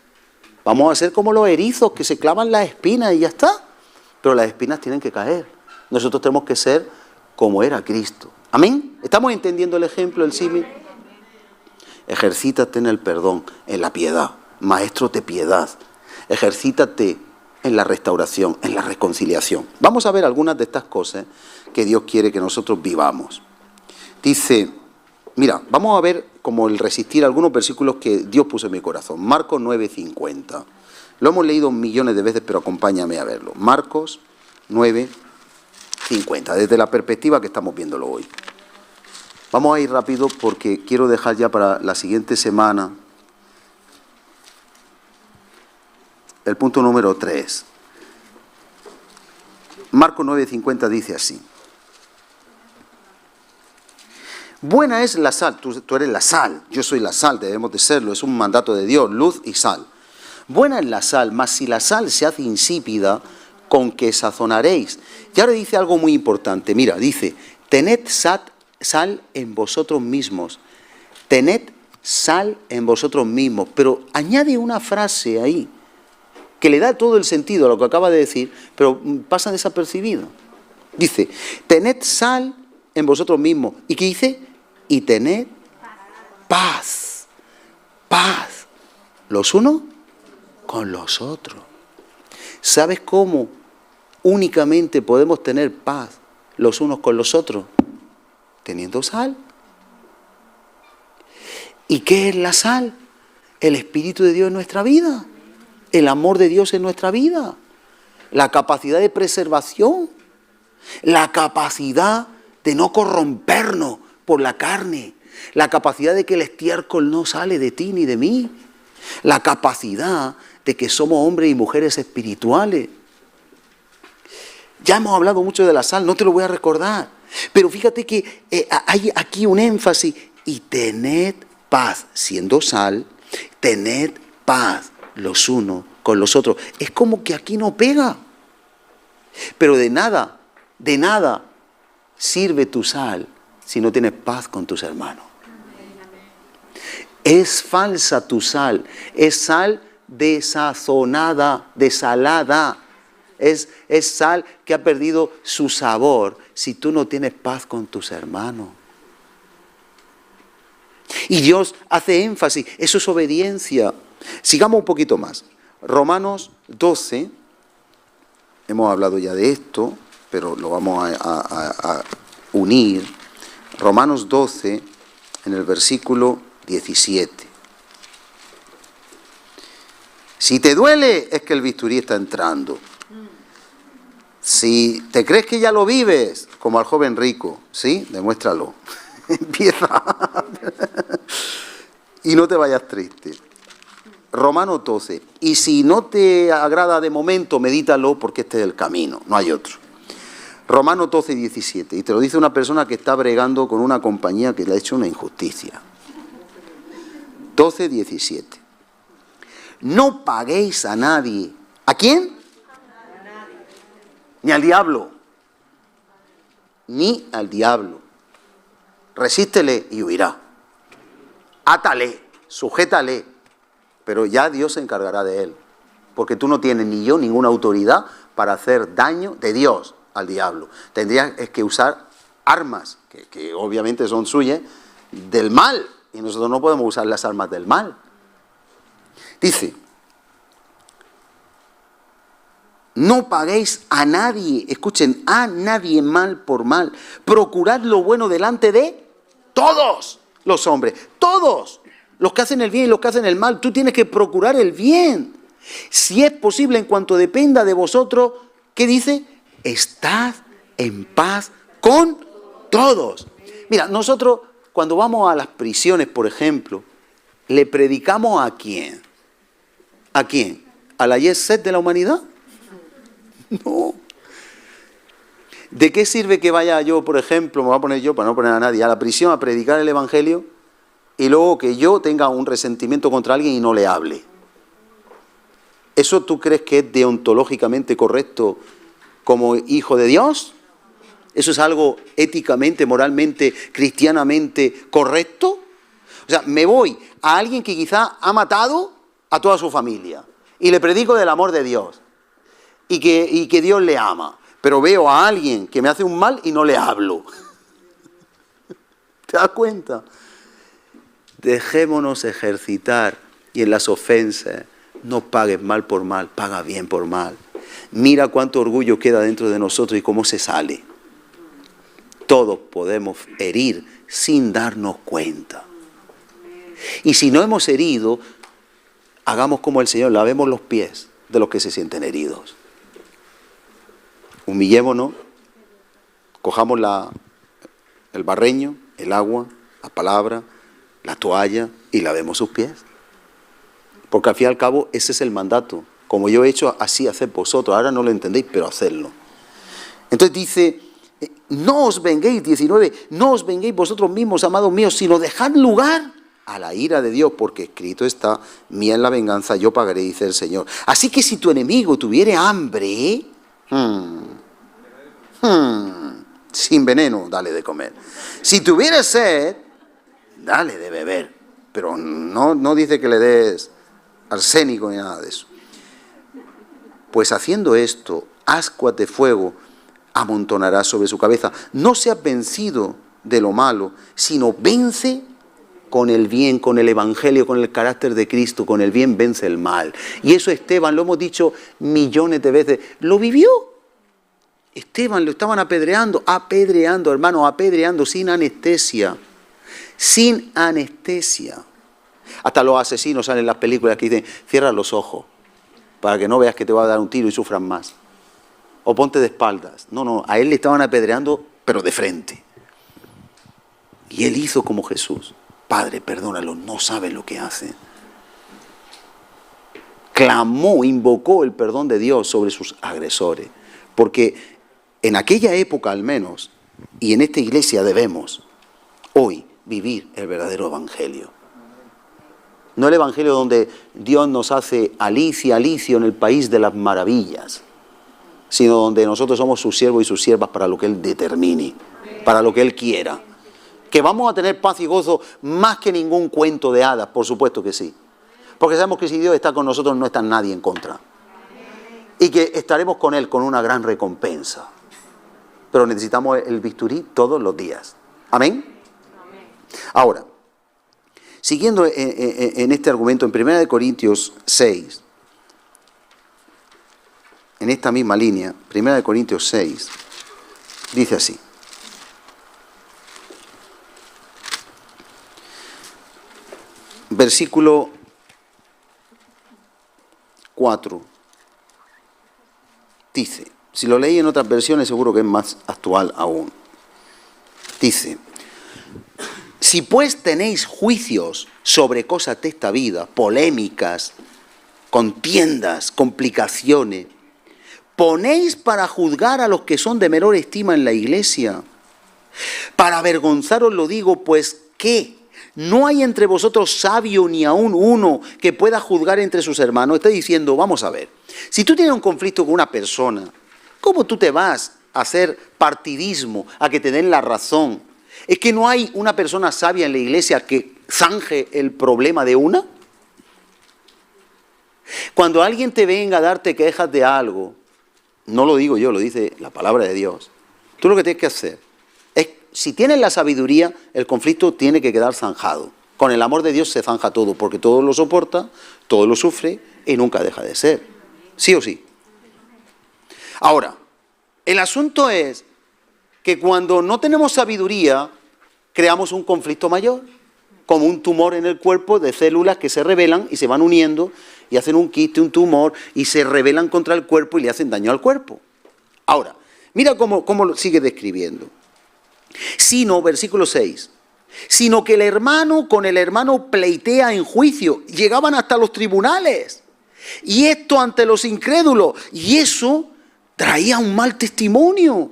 Vamos a ser como los erizos que se clavan las espinas y ya está. Pero las espinas tienen que caer. Nosotros tenemos que ser como era Cristo. ¿Amén? ¿Estamos entendiendo el ejemplo, el símil? Ejercítate en el perdón, en la piedad. Maestro de piedad. Ejercítate en la restauración, en la reconciliación. Vamos a ver algunas de estas cosas que Dios quiere que nosotros vivamos. Dice, mira, vamos a ver como el resistir algunos versículos que Dios puso en mi corazón. Marcos 9:50. Lo hemos leído millones de veces, pero acompáñame a verlo. Marcos 9:50, desde la perspectiva que estamos viéndolo hoy. Vamos a ir rápido porque quiero dejar ya para la siguiente semana el punto número 3. Marcos 9:50 dice así. Buena es la sal, tú eres la sal, yo soy la sal, debemos de serlo, es un mandato de Dios, luz y sal. Buena es la sal, mas si la sal se hace insípida, ¿con qué sazonaréis? Y ahora dice algo muy importante, mira, dice, tened sal en vosotros mismos, tened sal en vosotros mismos, pero añade una frase ahí, que le da todo el sentido a lo que acaba de decir, pero pasa desapercibido. Dice, tened sal en vosotros mismos. ¿Y qué dice? Y tened paz. Paz. Los unos con los otros. ¿Sabes cómo únicamente podemos tener paz los unos con los otros? Teniendo sal. ¿Y qué es la sal? El Espíritu de Dios en nuestra vida. El amor de Dios en nuestra vida, la capacidad de preservación, la capacidad de no corrompernos por la carne, la capacidad de que el estiércol no sale de ti ni de mí, la capacidad de que somos hombres y mujeres espirituales. Ya hemos hablado mucho de la sal, no te lo voy a recordar, pero fíjate que hay aquí un énfasis, y tened paz, siendo sal, tened paz los unos con los otros. Es como que aquí no pega. Pero de nada sirve tu sal si no tienes paz con tus hermanos. Es falsa tu sal, es sal desazonada, desalada. Es sal que ha perdido su sabor si tú no tienes paz con tus hermanos. Y Dios hace énfasis, eso es obediencia. Sigamos un poquito más. Romanos 12, hemos hablado ya de esto, pero lo vamos a unir. Romanos 12, en el versículo 17. Si te duele, es que el bisturí está entrando. Si te crees que ya lo vives, como al joven rico, ¿sí? Demuéstralo. Empieza. Y no te vayas triste. Romanos 12. Y si no te agrada de momento, medítalo, porque este es el camino, no hay otro. Romanos 12, 17. Y te lo dice una persona que está bregando con una compañía que le ha hecho una injusticia. 12, 17. No paguéis a nadie. ¿A quién? A nadie. Ni al diablo. Ni al diablo. Resístele y huirá. Átale, sujétale. Pero ya Dios se encargará de él. Porque tú no tienes ni yo ninguna autoridad para hacer daño de Dios al diablo. Tendrías que usar armas, que obviamente son suyas, del mal. Y nosotros no podemos usar las armas del mal. Dice, no paguéis a nadie, escuchen, a nadie mal por mal. Procurad lo bueno delante de Todos los hombres, todos los que hacen el bien y los que hacen el mal. Tú tienes que procurar el bien. Si es posible, en cuanto dependa de vosotros, ¿qué dice? Estad en paz con todos. Mira, nosotros cuando vamos a las prisiones, por ejemplo, ¿le predicamos a quién? ¿A quién? ¿A la Jet Set de la humanidad? No. ¿De qué sirve que vaya yo, por ejemplo, me voy a poner yo para no poner a nadie, a la prisión a predicar el Evangelio y luego que yo tenga un resentimiento contra alguien y no le hable? ¿Eso tú crees que es deontológicamente correcto como hijo de Dios? ¿Eso es algo éticamente, moralmente, cristianamente correcto? O sea, me voy a alguien que quizá ha matado a toda su familia y le predico del amor de Dios y que Dios le ama, pero veo a alguien que me hace un mal y no le hablo. ¿Te das cuenta? Dejémonos ejercitar y en las ofensas no pagues mal por mal, paga bien por mal. Mira cuánto orgullo queda dentro de nosotros y cómo se sale. Todos podemos herir sin darnos cuenta. Y si no hemos herido, hagamos como el Señor, lavemos los pies de los que se sienten heridos. Humillémonos, cojamos el barreño, el agua, la palabra, la toalla y lavemos sus pies. Porque al fin y al cabo ese es el mandato. Como yo he hecho, así haced vosotros. Ahora no lo entendéis, pero hacedlo. Entonces dice, no os venguéis, 19, no os venguéis vosotros mismos, amados míos, sino dejad lugar a la ira de Dios, porque escrito está, mía es la venganza, yo pagaré, dice el Señor. Así que si tu enemigo tuviere hambre, sin veneno, dale de comer. Si tuviere sed, dale de beber. Pero no dice que le des arsénico ni nada de eso. Pues haciendo esto, ascuas de fuego amontonarás sobre su cabeza. No seas vencido de lo malo, sino vence con el bien, con el Evangelio, con el carácter de Cristo. Con el bien vence el mal. Y eso Esteban, lo hemos dicho millones de veces, lo vivió. Esteban lo estaban apedreando, hermano, apedreando sin anestesia. Sin anestesia. Hasta los asesinos salen en las películas que dicen, cierra los ojos, para que no veas que te va a dar un tiro y sufran más. O ponte de espaldas. No, a él le estaban apedreando, pero de frente. Y él hizo como Jesús. Padre, perdónalo, no saben lo que hacen. Clamó, invocó el perdón de Dios sobre sus agresores. Porque en aquella época al menos, y en esta iglesia debemos hoy vivir el verdadero evangelio. No el evangelio donde Dios nos hace Alicia, Alicio en el país de las maravillas, sino donde nosotros somos sus siervos y sus siervas para lo que Él determine, para lo que Él quiera. Que vamos a tener paz y gozo más que ningún cuento de hadas, por supuesto que sí. Porque sabemos que si Dios está con nosotros no está nadie en contra. Y que estaremos con Él con una gran recompensa. Pero necesitamos el bisturí todos los días. ¿Amén? Ahora, siguiendo en este argumento, en 1 Corintios 6, en esta misma línea, 1 Corintios 6, dice así. Versículo 4. Dice, si lo leí en otras versiones seguro que es más actual aún. Dice, si pues tenéis juicios sobre cosas de esta vida, polémicas, contiendas, complicaciones, ponéis para juzgar a los que son de menor estima en la iglesia. Para avergonzaros lo digo, pues que no hay entre vosotros sabio ni aún uno que pueda juzgar entre sus hermanos. Está diciendo, vamos a ver, si tú tienes un conflicto con una persona, ¿cómo tú te vas a hacer partidismo, a que te den la razón? ¿Es que no hay una persona sabia en la iglesia que zanje el problema de una? Cuando alguien te venga a darte quejas de algo, no lo digo yo, lo dice la palabra de Dios, tú lo que tienes que hacer es, si tienes la sabiduría, el conflicto tiene que quedar zanjado. Con el amor de Dios se zanja todo, porque todo lo soporta, todo lo sufre y nunca deja de ser. ¿Sí o sí? Ahora, el asunto es que cuando no tenemos sabiduría, creamos un conflicto mayor, como un tumor en el cuerpo de células que se rebelan y se van uniendo y hacen un quiste, un tumor, y se rebelan contra el cuerpo y le hacen daño al cuerpo. Ahora, mira cómo lo sigue describiendo. Sino, versículo 6, sino que el hermano con el hermano pleitea en juicio. Llegaban hasta los tribunales. Y esto ante los incrédulos. Y eso traía un mal testimonio.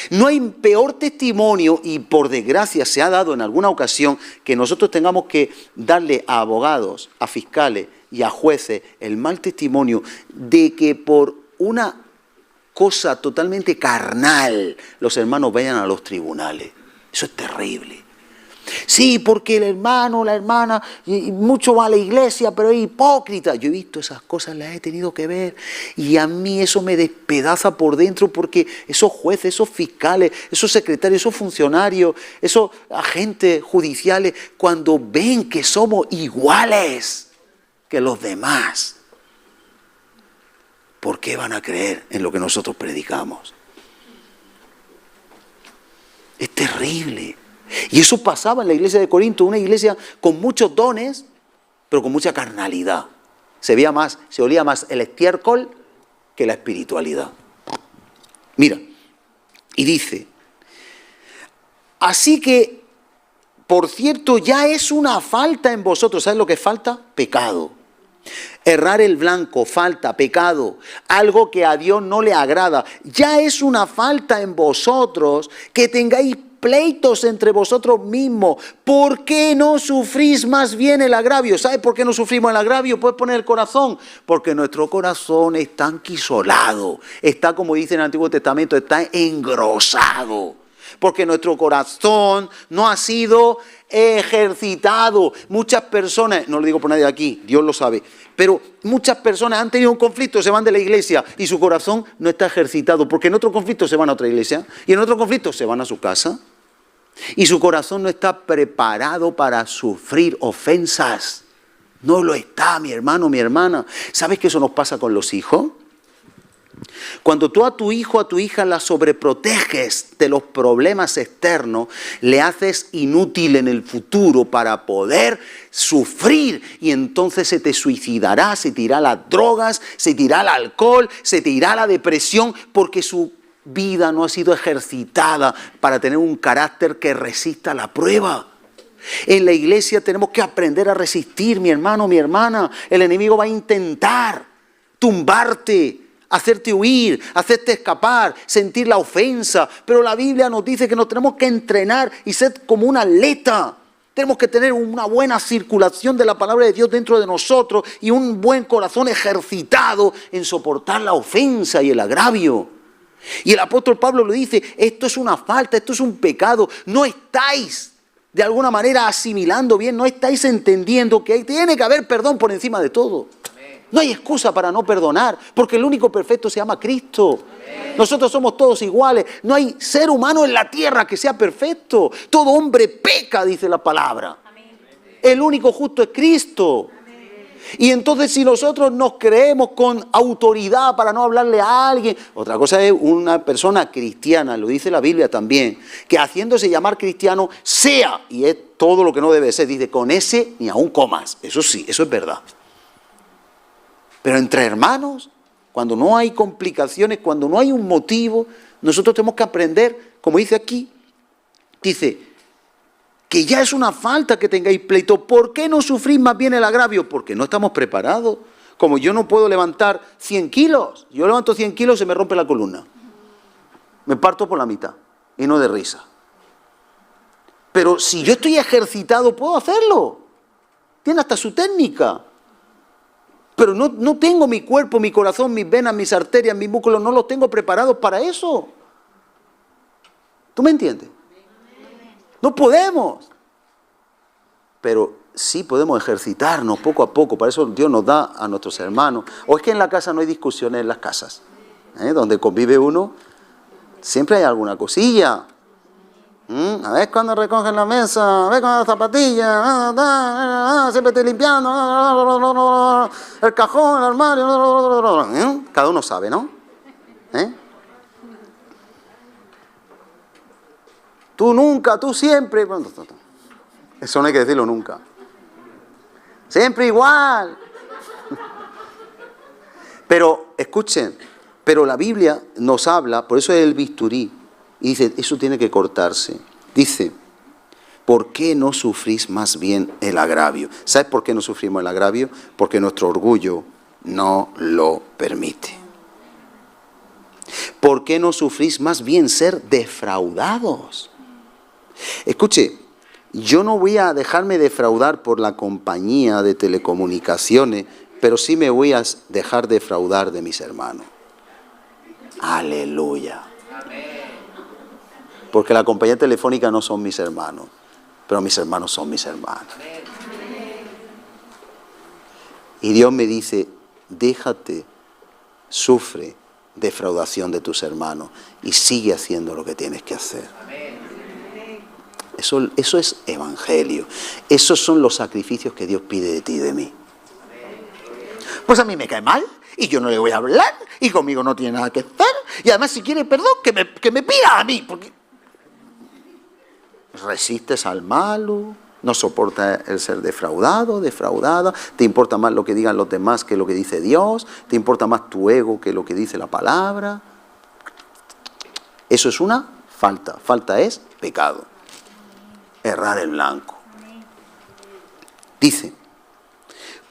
No hay peor testimonio, y por desgracia se ha dado en alguna ocasión, que nosotros tengamos que darle a abogados, a fiscales y a jueces el mal testimonio de que por una cosa totalmente carnal los hermanos vayan a los tribunales. Eso es terrible. Sí, porque el hermano, la hermana, mucho va a la iglesia, pero es hipócrita. Yo he visto esas cosas, las he tenido que ver, y a mí eso me despedaza por dentro, porque esos jueces, esos fiscales, esos secretarios, esos funcionarios, esos agentes judiciales, cuando ven que somos iguales que los demás, ¿por qué van a creer en lo que nosotros predicamos? Es terrible. Y eso pasaba en la iglesia de Corinto, una iglesia con muchos dones, pero con mucha carnalidad. Se olía más el estiércol que la espiritualidad. Mira, y dice, así que, por cierto, ya es una falta en vosotros. ¿Sabes lo que es falta? Pecado. Errar el blanco, falta, pecado, algo que a Dios no le agrada. Ya es una falta en vosotros que tengáis pleitos entre vosotros mismos. ¿Por qué no sufrís más bien el agravio? ¿Sabes por qué no sufrimos el agravio? Puedes poner el corazón. Porque nuestro corazón está enquisolado. Está, como dice en el Antiguo Testamento, está engrosado. Porque nuestro corazón no ha sido ejercitado. Muchas personas, no lo digo por nadie aquí, Dios lo sabe, pero muchas personas han tenido un conflicto, se van de la iglesia y su corazón no está ejercitado, porque en otro conflicto se van a otra iglesia y en otro conflicto se van a su casa y su corazón no está preparado para sufrir ofensas. No lo está, mi hermano, mi hermana. ¿Sabes que eso nos pasa con los hijos? Cuando tú a tu hijo, a tu hija la sobreproteges de los problemas externos, le haces inútil en el futuro para poder sufrir, y entonces se te suicidará, se te irá a las drogas, se te irá al alcohol, se te irá a la depresión, porque su vida no ha sido ejercitada para tener un carácter que resista la prueba. En la iglesia tenemos que aprender a resistir, mi hermano, mi hermana. El enemigo va a intentar tumbarte, hacerte huir, hacerte escapar, sentir la ofensa. Pero la Biblia nos dice que nos tenemos que entrenar y ser como un atleta. Tenemos que tener una buena circulación de la palabra de Dios dentro de nosotros y un buen corazón ejercitado en soportar la ofensa y el agravio. Y el apóstol Pablo lo dice, esto es una falta, esto es un pecado. No estáis de alguna manera asimilando bien, no estáis entendiendo que tiene que haber perdón por encima de todo. No hay excusa para no perdonar, porque el único perfecto se llama Cristo. Nosotros somos todos iguales. No hay ser humano en la tierra que sea perfecto. Todo hombre peca, dice la palabra. El único justo es Cristo. Y entonces, si nosotros nos creemos con autoridad para no hablarle a alguien, otra cosa es una persona cristiana, lo dice la Biblia también, que haciéndose llamar cristiano sea, y es todo lo que no debe ser, dice, con ese ni aún comas. Eso sí, eso es verdad. Pero entre hermanos, cuando no hay complicaciones, cuando no hay un motivo, nosotros tenemos que aprender, como dice aquí, dice, que ya es una falta que tengáis pleito. ¿Por qué no sufrís más bien el agravio? Porque no estamos preparados. Como yo no puedo levantar 100 kilos, yo levanto 100 kilos y se me rompe la columna. Me parto por la mitad, y no de risa. Pero si yo estoy ejercitado, puedo hacerlo. Tiene hasta su técnica. Pero no tengo mi cuerpo, mi corazón, mis venas, mis arterias, mis músculos, no los tengo preparados para eso. ¿Tú me entiendes? No podemos. Pero sí podemos ejercitarnos poco a poco. Para eso Dios nos da a nuestros hermanos. O es que en la casa no hay discusiones en las casas. Donde convive uno, siempre hay alguna cosilla. A ver cuando recogen la mesa, a ver con las zapatillas, siempre estoy limpiando, el cajón, el armario, cada uno sabe, ¿no? Tú nunca, tú siempre. Eso no hay que decirlo nunca. Siempre igual. Pero, escuchen, pero la Biblia nos habla, por eso es el bisturí, y dice, eso tiene que cortarse. Dice, ¿por qué no sufrís más bien el agravio? ¿Sabes por qué no sufrimos el agravio? Porque nuestro orgullo no lo permite. ¿Por qué no sufrís más bien ser defraudados? Escuche, yo no voy a dejarme defraudar por la compañía de telecomunicaciones, pero sí me voy a dejar defraudar de mis hermanos. Aleluya. Porque la compañía telefónica no son mis hermanos, pero mis hermanos son mis hermanos. Y Dios me dice, déjate, sufre defraudación de tus hermanos y sigue haciendo lo que tienes que hacer. Eso es evangelio. Esos son los sacrificios que Dios pide de ti y de mí. Pues a mí me cae mal y yo no le voy a hablar y conmigo no tiene nada que hacer. Y además si quiere perdón, que me pida a mí. Porque resistes al malo, no soportas el ser defraudado, defraudada. Te importa más lo que digan los demás que lo que dice Dios. Te importa más tu ego que lo que dice la palabra. Eso es una falta. Falta es pecado. Errar el blanco. Dice,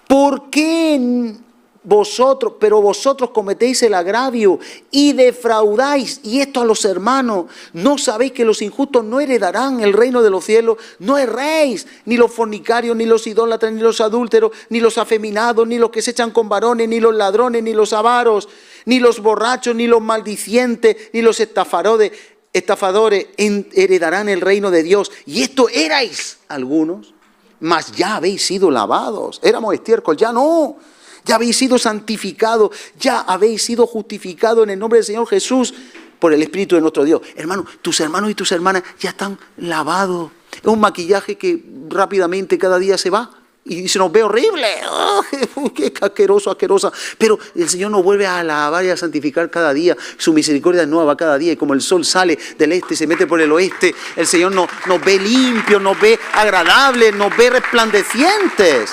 ¿por qué vosotros cometéis el agravio y defraudáis, y esto a los hermanos? ¿No sabéis que los injustos no heredarán el reino de los cielos? No erréis, ni los fornicarios, ni los idólatras, ni los adúlteros, ni los afeminados, ni los que se echan con varones, ni los ladrones, ni los avaros, ni los borrachos, ni los maldicientes, ni los estafadores heredarán el reino de Dios. Y esto erais algunos, mas ya habéis sido lavados. Éramos estiércol, ya no. Ya habéis sido santificados, ya habéis sido justificados en el nombre del Señor Jesús por el Espíritu de nuestro Dios. Hermano, tus hermanos y tus hermanas ya están lavados. Es un maquillaje que rápidamente cada día se va y se nos ve horrible. ¡Oh, qué asqueroso, asquerosa! Pero el Señor nos vuelve a lavar y a santificar cada día. Su misericordia es nueva cada día. Y como el sol sale del este y se mete por el oeste, el Señor nos ve limpios, nos ve agradables, nos ve resplandecientes.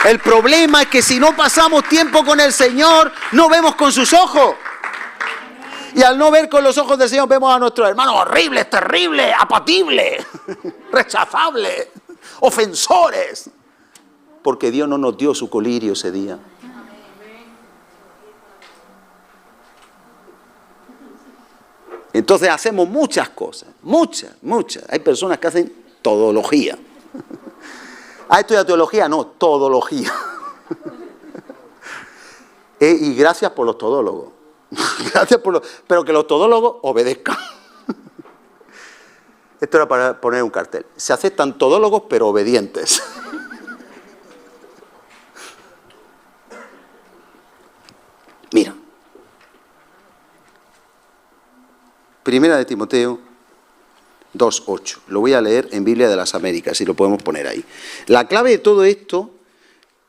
El problema es que si no pasamos tiempo con el Señor, no vemos con sus ojos. Y al no ver con los ojos del Señor, vemos a nuestros hermanos horribles, terribles, apatibles, rechazables, ofensores. Porque Dios no nos dio su colirio ese día. Entonces hacemos muchas cosas, muchas. Hay personas que hacen todología. Estudia teología, no, todología. Y gracias por los todólogos. Pero que los todólogos obedezcan. Esto era para poner un cartel. Se aceptan todólogos, pero obedientes. Mira. Primera de Timoteo 2:8. Lo voy a leer en Biblia de las Américas, si lo podemos poner ahí. La clave de todo esto,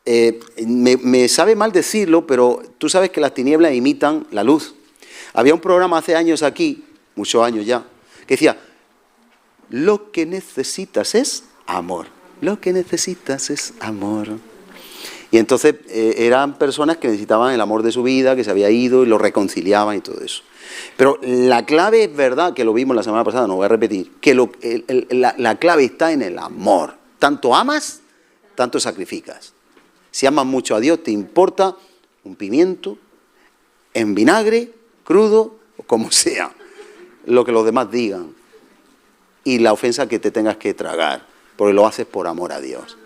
me sabe mal decirlo, pero tú sabes que las tinieblas imitan la luz. Había un programa hace años aquí, muchos años ya, que decía, lo que necesitas es amor. Lo que necesitas es amor. Y entonces eran personas que necesitaban el amor de su vida, que se había ido y lo reconciliaban y todo eso. Pero la clave es verdad, que lo vimos la semana pasada, no voy a repetir, que la clave está en el amor. Tanto amas, tanto sacrificas. Si amas mucho a Dios, te importa un pimiento, en vinagre, crudo, o como sea, lo que los demás digan. Y la ofensa que te tengas que tragar, porque lo haces por amor a Dios.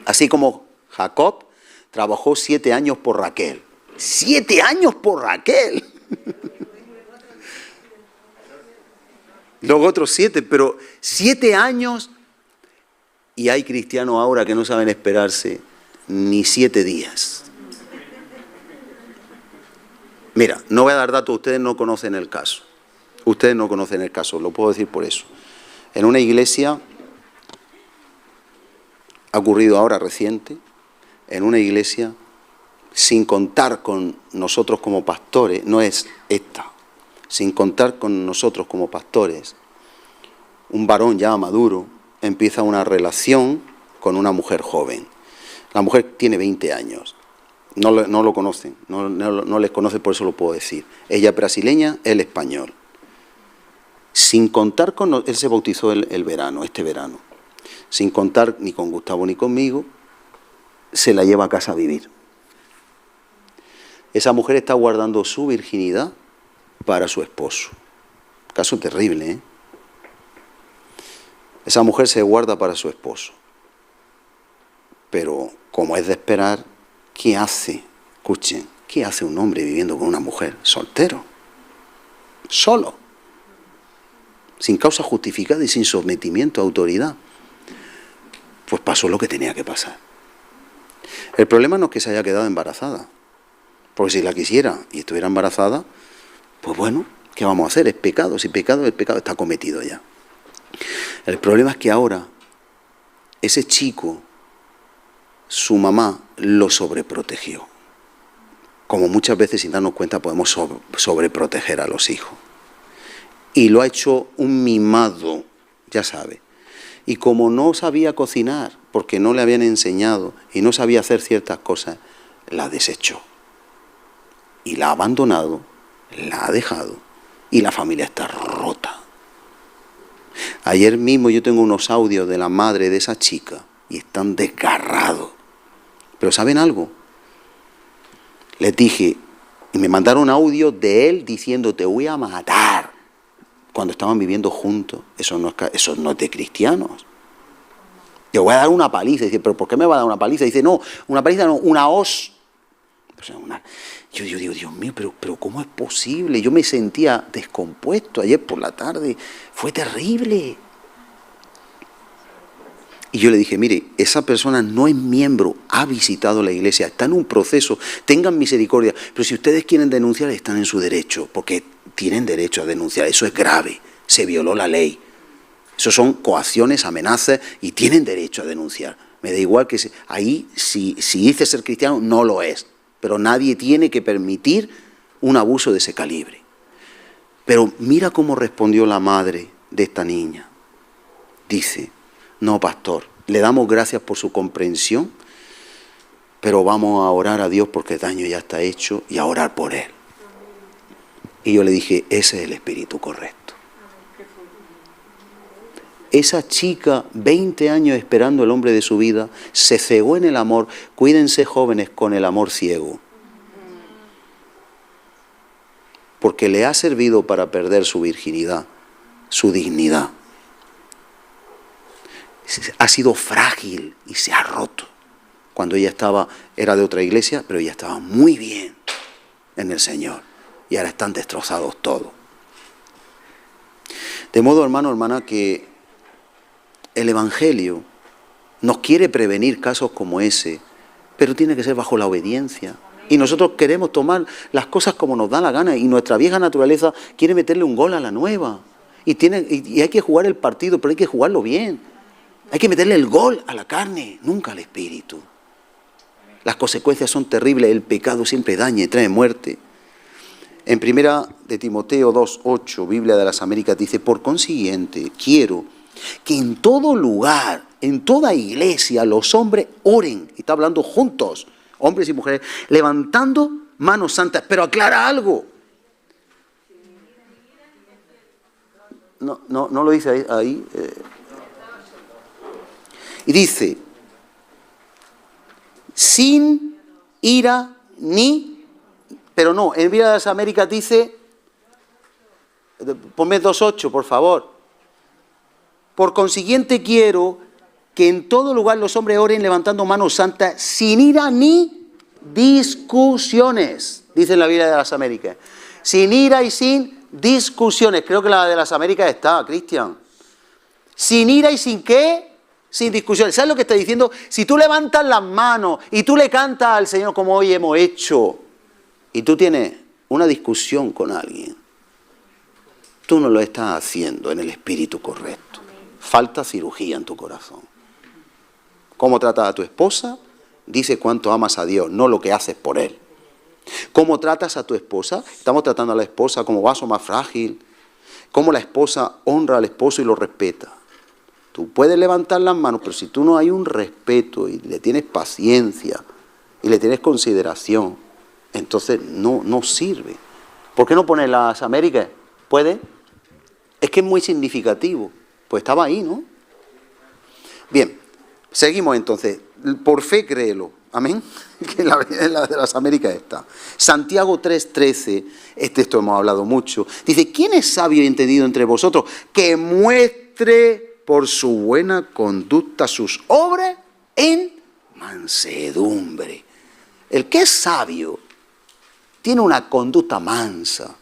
Así como Jacob trabajó 7 años por Raquel. 7 años por Raquel. Luego otros 7, pero 7 años, y hay cristianos ahora que no saben esperarse ni 7 días. Mira, no voy a dar datos, ustedes no conocen el caso. Ustedes no conocen el caso, lo puedo decir por eso. En una iglesia, ha ocurrido ahora reciente, en una iglesia, sin contar con nosotros como pastores, no es esta, sin contar con nosotros como pastores, un varón ya maduro empieza una relación con una mujer joven. La mujer tiene 20 años. No lo conocen, no les conoce, por eso lo puedo decir. Ella es brasileña, él español. Sin contar con... Él se bautizó este verano. Sin contar ni con Gustavo ni conmigo, se la lleva a casa a vivir. Esa mujer está guardando su virginidad para su esposo. Caso terrible, ¿eh? Esa mujer se guarda para su esposo. Pero, como es de esperar, ¿qué hace? Escuchen, ¿qué hace un hombre viviendo con una mujer? Soltero. Solo. Sin causa justificada y sin sometimiento a autoridad. Pues pasó lo que tenía que pasar. El problema no es que se haya quedado embarazada. Porque si la quisiera y estuviera embarazada, pues bueno, ¿qué vamos a hacer? Es pecado. Si pecado, el pecado está cometido ya. El problema es que ahora ese chico, su mamá lo sobreprotegió. Como muchas veces sin darnos cuenta podemos sobreproteger a los hijos. Y lo ha hecho un mimado, ya sabe. Y como no sabía cocinar, porque no le habían enseñado y no sabía hacer ciertas cosas, la desechó. Y la ha abandonado, la ha dejado y la familia está rota. Ayer mismo yo tengo unos audios de la madre de esa chica y están desgarrados. Pero ¿saben algo? Les dije, y me mandaron audio de él diciendo te voy a matar cuando estaban viviendo juntos. Eso no es de cristianos. Te voy a dar una paliza. Dice, ¿pero por qué me va a dar una paliza? Dice, no, una paliza no, una hoz. O sea, yo digo, Dios mío, pero ¿cómo es posible? Yo me sentía descompuesto ayer por la tarde. Fue terrible. Y yo le dije, mire, esa persona no es miembro, ha visitado la iglesia, está en un proceso, tengan misericordia. Pero si ustedes quieren denunciar, están en su derecho, porque tienen derecho a denunciar. Eso es grave, se violó la ley. Eso son coacciones, amenazas y tienen derecho a denunciar. Me da igual que ahí, si dice ser cristiano, no lo es. Pero nadie tiene que permitir un abuso de ese calibre. Pero mira cómo respondió la madre de esta niña. Dice, no, pastor, le damos gracias por su comprensión, pero vamos a orar a Dios porque el daño ya está hecho y a orar por él. Y yo le dije, ese es el espíritu correcto. Esa chica, 20 años esperando el hombre de su vida, se cegó en el amor. Cuídense, jóvenes, con el amor ciego. Porque le ha servido para perder su virginidad, su dignidad. Ha sido frágil y se ha roto. Cuando ella era de otra iglesia, pero ella estaba muy bien en el Señor. Y ahora están destrozados todos. De modo, hermano, hermana, que el Evangelio nos quiere prevenir casos como ese, pero tiene que ser bajo la obediencia. Y nosotros queremos tomar las cosas como nos da la gana y nuestra vieja naturaleza quiere meterle un gol a la nueva. Y hay que jugar el partido, pero hay que jugarlo bien. Hay que meterle el gol a la carne, nunca al espíritu. Las consecuencias son terribles, el pecado siempre daña y trae muerte. En 1 de Timoteo 2:8, Biblia de las Américas, dice, por consiguiente, quiero que en todo lugar, en toda iglesia, los hombres oren, y está hablando juntos, hombres y mujeres, levantando manos santas, pero aclara algo. No lo dice ahí. Y dice, sin ira pero no, en Biblia de las Américas dice, ponme 2:8, por favor. Por consiguiente quiero que en todo lugar los hombres oren levantando manos santas sin ira ni discusiones, dice en la Biblia de las Américas. Sin ira y sin discusiones. Creo que la de las Américas está, Cristian. Sin ira y sin ¿qué? Sin discusiones. ¿Sabes lo que está diciendo? Si tú levantas las manos y tú le cantas al Señor como hoy hemos hecho, y tú tienes una discusión con alguien, tú no lo estás haciendo en el espíritu correcto. Falta cirugía en tu corazón. ¿Cómo tratas a tu esposa? Dice cuánto amas a Dios, no lo que haces por Él. ¿Cómo tratas a tu esposa? Estamos tratando a la esposa como vaso más frágil. cómo la esposa honra al esposo y lo respeta. Tú puedes levantar las manos, pero si tú no hay un respeto y le tienes paciencia y le tienes consideración, entonces no sirve. ¿Por qué no poner las Américas? ¿Puede? Es que es muy significativo. Pues estaba ahí, ¿no? Bien, seguimos entonces. Por fe créelo. Amén. Que la de las Américas está. Santiago 3:13, esto hemos hablado mucho. Dice, ¿quién es sabio y entendido entre vosotros? Que muestre por su buena conducta sus obras en mansedumbre. El que es sabio tiene una conducta mansa,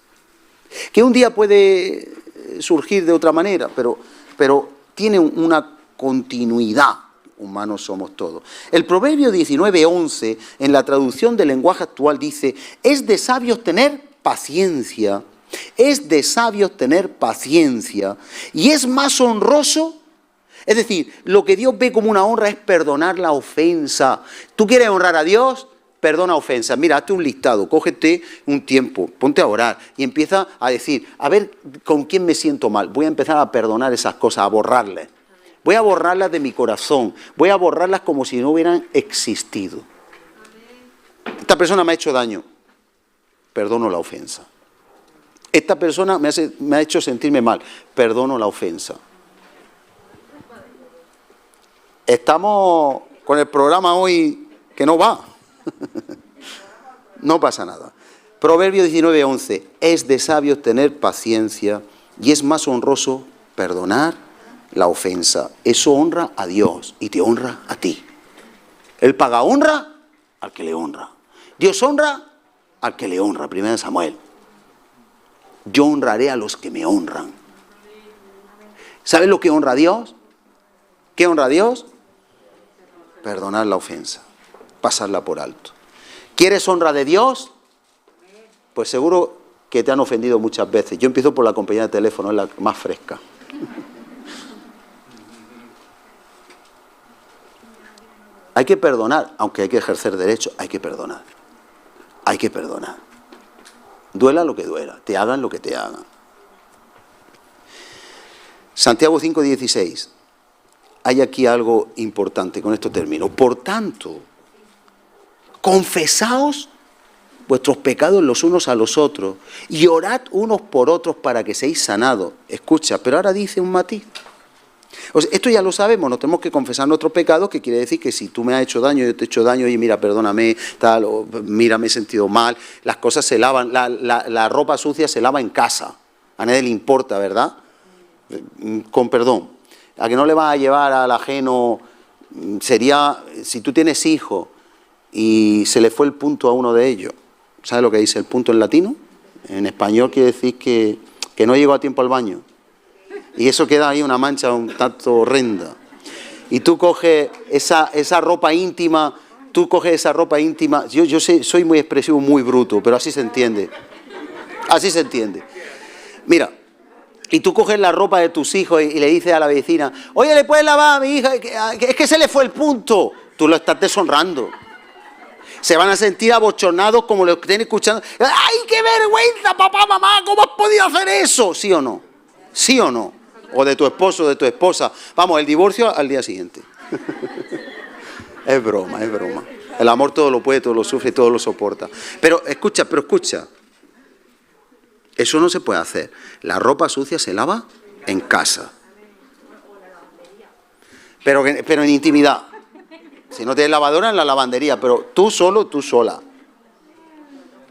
que un día puede surgir de otra manera, pero tiene una continuidad. Humanos somos todos. El Proverbio 19:11, en la traducción del lenguaje actual, dice, es de sabios tener paciencia, es de sabios tener paciencia, y es más honroso. Es decir, lo que Dios ve como una honra es perdonar la ofensa. ¿Tú quieres honrar a Dios? Perdona ofensas. Mira, hazte un listado, cógete un tiempo, ponte a orar y empieza a decir, a ver con quién me siento mal. Voy a empezar a perdonar esas cosas, a borrarlas. Voy a borrarlas de mi corazón. Voy a borrarlas como si no hubieran existido. Esta persona me ha hecho daño. Perdono la ofensa. Esta persona me ha hecho sentirme mal. Perdono la ofensa. Estamos con el programa hoy que no va. No pasa nada. Proverbio 19:11. Es de sabios tener paciencia y es más honroso perdonar la ofensa. Eso honra a Dios y te honra a ti. Él paga honra al que le honra. Dios honra al que le honra. 1 Samuel. Yo honraré a los que me honran. ¿Sabes lo que honra a Dios? ¿Qué honra a Dios? Perdonar la ofensa. Pasarla por alto. ¿Quieres honra de Dios? Pues seguro que te han ofendido muchas veces. Yo empiezo por la compañía de teléfono, es la más fresca. Hay que perdonar, aunque hay que ejercer derecho, hay que perdonar. Hay que perdonar. Duela lo que duela, te hagan lo que te hagan. Santiago 5:16. Hay aquí algo importante, con esto termino. Por tanto, confesaos vuestros pecados los unos a los otros y orad unos por otros para que seáis sanados. Escucha, pero ahora dice un matiz. O sea, esto ya lo sabemos, nos tenemos que confesar nuestros pecados, que quiere decir que si tú me has hecho daño, yo te he hecho daño, y mira, perdóname, tal, o mira, me he sentido mal, las cosas se lavan, la ropa sucia se lava en casa, a nadie le importa, ¿verdad? Con perdón. A que no le vas a llevar al ajeno, sería, si tú tienes hijos y se le fue el punto a uno de ellos, ¿sabes lo que dice el punto en latino? En español quiere decir que no llegó a tiempo al baño. Y eso queda ahí una mancha un tanto horrenda. Y tú coges esa ropa íntima, yo soy muy expresivo, muy bruto, pero así se entiende. Así se entiende. Mira, y tú coges la ropa de tus hijos y le dices a la vecina, oye, ¿le puedes lavar a mi hija? Es que se le fue el punto. Tú lo estás deshonrando. Se van a sentir abochornados como los que estén escuchando. ¡Ay, qué vergüenza, papá, mamá! ¿Cómo has podido hacer eso? ¿Sí o no? ¿Sí o no? O de tu esposo, de tu esposa. Vamos, el divorcio al día siguiente. Es broma, es broma. El amor todo lo puede, todo lo sufre, todo lo soporta. Pero escucha. Eso no se puede hacer. La ropa sucia se lava en casa. Pero en intimidad. Si no tienes lavadora, en la lavandería. Pero tú solo, tú sola.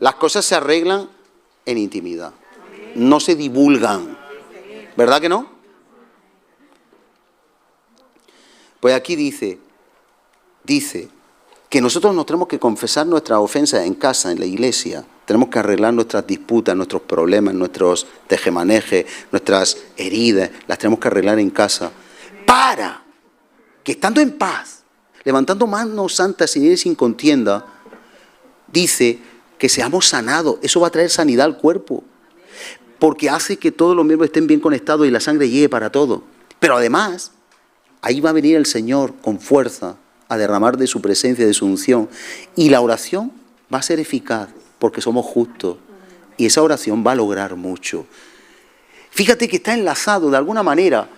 Las cosas se arreglan en intimidad. No se divulgan. ¿Verdad que no? Pues aquí dice que nosotros nos tenemos que confesar nuestras ofensas en casa, en la iglesia. Tenemos que arreglar nuestras disputas, nuestros problemas, nuestros tejemanejes, nuestras heridas. Las tenemos que arreglar en casa. Para que estando en paz, levantando manos santas sin ir sin contienda, dice que seamos sanados. Eso va a traer sanidad al cuerpo. Porque hace que todos los miembros estén bien conectados y la sangre llegue para todo. Pero además, ahí va a venir el Señor con fuerza a derramar de su presencia, de su unción. Y la oración va a ser eficaz porque somos justos. Y esa oración va a lograr mucho. Fíjate que está enlazado de alguna manera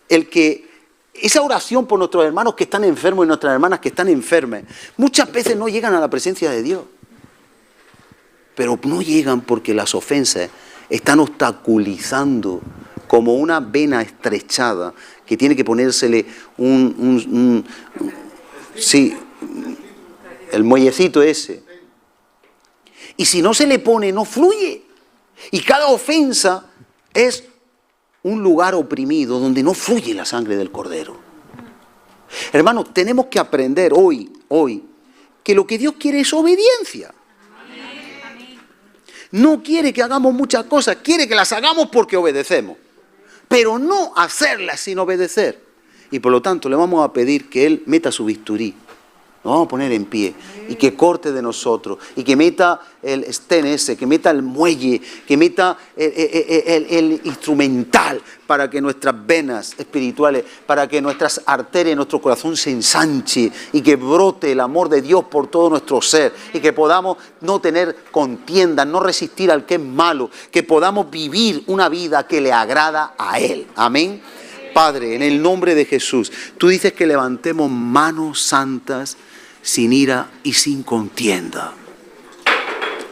esa oración por nuestros hermanos que están enfermos y nuestras hermanas que están enfermas, muchas veces no llegan a la presencia de Dios. Pero no llegan porque las ofensas están obstaculizando como una vena estrechada que tiene que ponérsele el muellecito ese. Y si no se le pone, no fluye. Y cada ofensa es un lugar oprimido donde no fluye la sangre del Cordero. Hermanos, tenemos que aprender hoy, que lo que Dios quiere es obediencia. No quiere que hagamos muchas cosas, quiere que las hagamos porque obedecemos. Pero no hacerlas sin obedecer. Y por lo tanto le vamos a pedir que Él meta su bisturí. Nos vamos a poner en pie y que corte de nosotros y que meta el estén ese, que meta el muelle, que meta el instrumental para que nuestras venas espirituales, para que nuestras arterias, nuestro corazón se ensanche y que brote el amor de Dios por todo nuestro ser y que podamos no tener contiendas, no resistir al que es malo, que podamos vivir una vida que le agrada a Él. Amén. Padre, en el nombre de Jesús, tú dices que levantemos manos santas sin ira y sin contienda.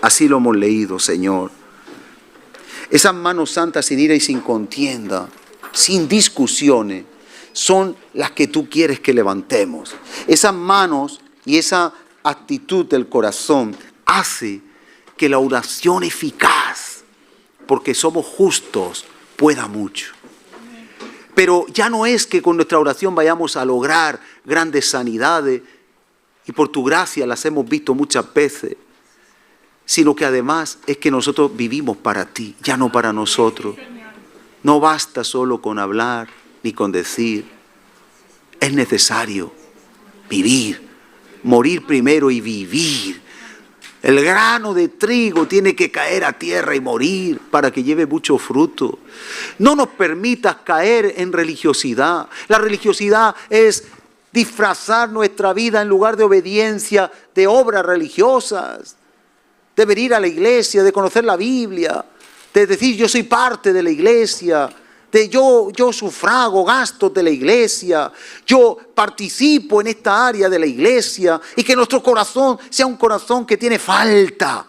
Así lo hemos leído, Señor. Esas manos santas sin ira y sin contienda, sin discusiones, son las que tú quieres que levantemos. Esas manos y esa actitud del corazón hace que la oración eficaz, porque somos justos, pueda mucho. Pero ya no es que con nuestra oración vayamos a lograr grandes sanidades, y por tu gracia las hemos visto muchas veces, sino que además es que nosotros vivimos para ti, ya no para nosotros. No basta solo con hablar ni con decir, es necesario vivir, morir primero y vivir. El grano de trigo tiene que caer a tierra y morir para que lleve mucho fruto. No nos permitas caer en religiosidad. La religiosidad es disfrazar nuestra vida en lugar de obediencia de obras religiosas, de venir a la iglesia, de conocer la Biblia, de decir yo soy parte de la iglesia, de yo sufrago gastos de la iglesia, yo participo en esta área de la iglesia y que nuestro corazón sea un corazón que tiene falta.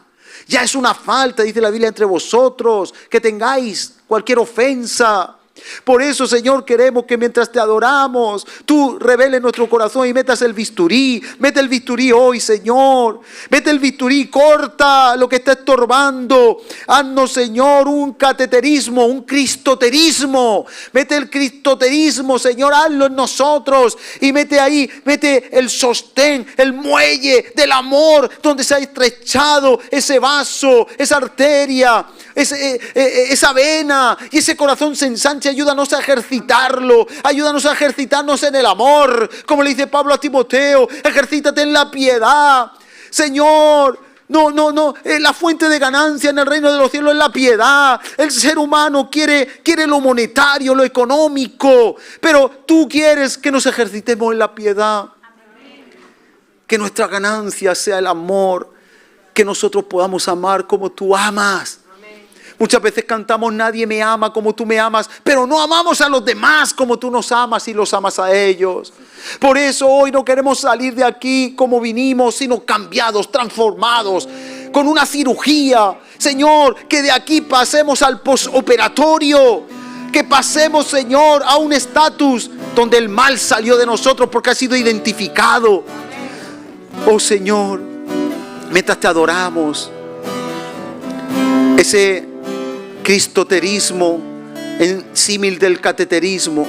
Ya es una falta, dice la Biblia, entre vosotros, que tengáis cualquier ofensa. Por eso, Señor, queremos que mientras te adoramos, tú reveles nuestro corazón y metas el bisturí. Mete el bisturí hoy, Señor. Mete el bisturí, corta lo que está estorbando. Haznos, Señor, un cateterismo, un cristoterismo. Mete el cristoterismo, Señor, hazlo en nosotros. Y mete ahí, mete el sostén, el muelle del amor, donde se ha estrechado ese vaso, esa arteria, esa vena y ese corazón se ensancha. Ayúdanos a ejercitarlo, ayúdanos a ejercitarnos en el amor, como le dice Pablo a Timoteo, ejercítate en la piedad, Señor. No, la fuente de ganancia en el reino de los cielos es la piedad. El ser humano quiere lo monetario, lo económico, pero tú quieres que nos ejercitemos en la piedad. Que nuestra ganancia sea el amor, que nosotros podamos amar como tú amas. Muchas veces cantamos, nadie me ama como tú me amas, pero no amamos a los demás como tú nos amas y los amas a ellos. Por eso hoy no queremos salir de aquí como vinimos, sino cambiados, transformados, con una cirugía. Señor, que de aquí pasemos al posoperatorio, que pasemos, Señor, a un estatus donde el mal salió de nosotros porque ha sido identificado. Oh Señor, mientras te adoramos, ese cristoterismo, en símil del cateterismo,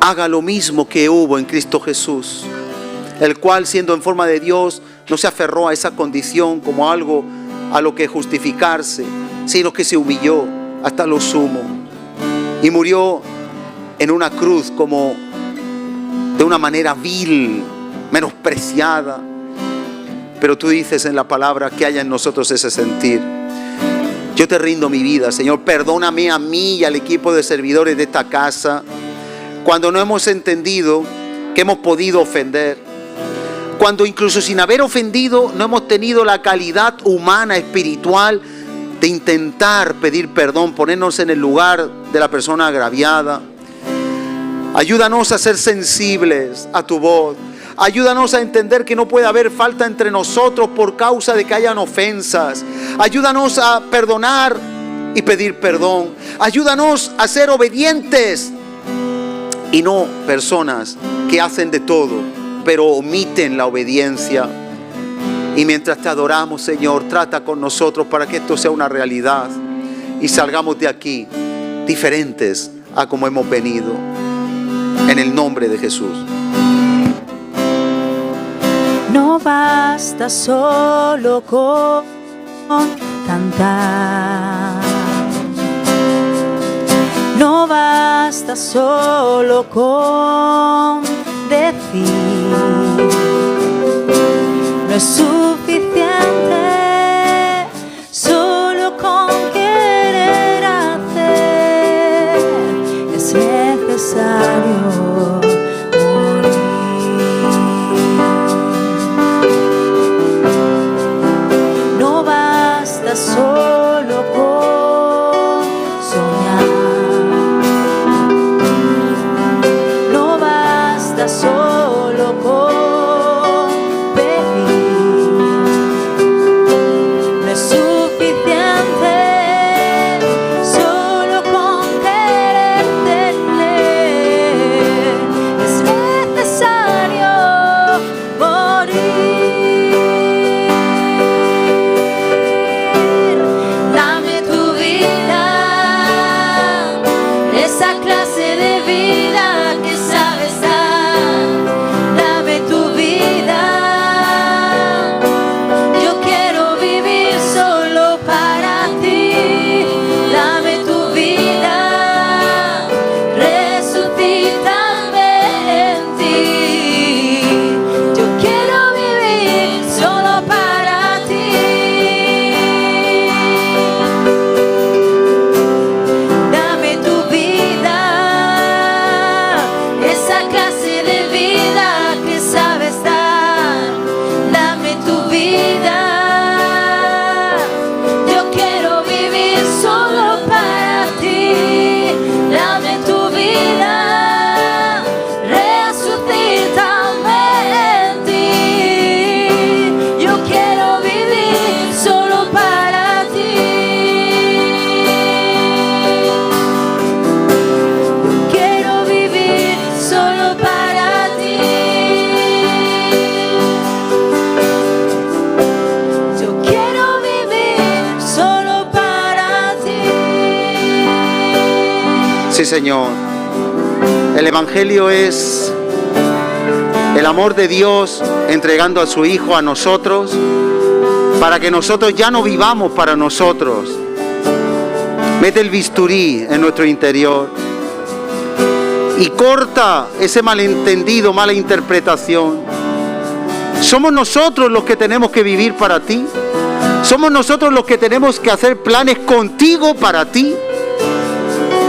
haga lo mismo que hubo en Cristo Jesús, el cual, siendo en forma de Dios, no se aferró a esa condición como algo a lo que justificarse, sino que se humilló hasta lo sumo y murió en una cruz como de una manera vil, menospreciada. Pero tú dices en la palabra que haya en nosotros ese sentir. Yo te rindo mi vida, Señor. Perdóname a mí y al equipo de servidores de esta casa cuando no hemos entendido que hemos podido ofender. Cuando incluso sin haber ofendido no hemos tenido la calidad humana, espiritual de intentar pedir perdón, ponernos en el lugar de la persona agraviada. Ayúdanos a ser sensibles a tu voz. Ayúdanos a entender que no puede haber falta entre nosotros por causa de que hayan ofensas. Ayúdanos a perdonar y pedir perdón. Ayúdanos a ser obedientes y no personas que hacen de todo, pero omiten la obediencia. Y mientras te adoramos, Señor, trata con nosotros para que esto sea una realidad y salgamos de aquí diferentes a como hemos venido. En el nombre de Jesús. No basta solo con cantar. No basta solo con decir. No es suficiente solo con querer hacer. Es necesario morir. No basta solo con soñar. No basta solo con pedir. No es suficiente solo con querer tener. Es necesario morir. Dame tu vida, esa clase de vida que sabes dar. Dame tu vida, yo quiero vivir solo para ti. Dame tu vida, resucítame en ti. Yo quiero vivir solo para ti. Dame tu vida, esa clase de vida que sabes dar. Dame tu vida, yo quiero vivir solo para ti. Dame tu vida, resucítame en ti. Yo quiero vivir solo para ti. Quiero vivir solo para ti. Yo quiero vivir solo para ti. Sí, Señor. El Evangelio es el amor de Dios entregando a su Hijo a nosotros para que nosotros ya no vivamos para nosotros. Mete el bisturí en nuestro interior y corta ese malentendido, mala interpretación. Somos nosotros los que tenemos que vivir para ti. Somos nosotros los que tenemos que hacer planes contigo para ti.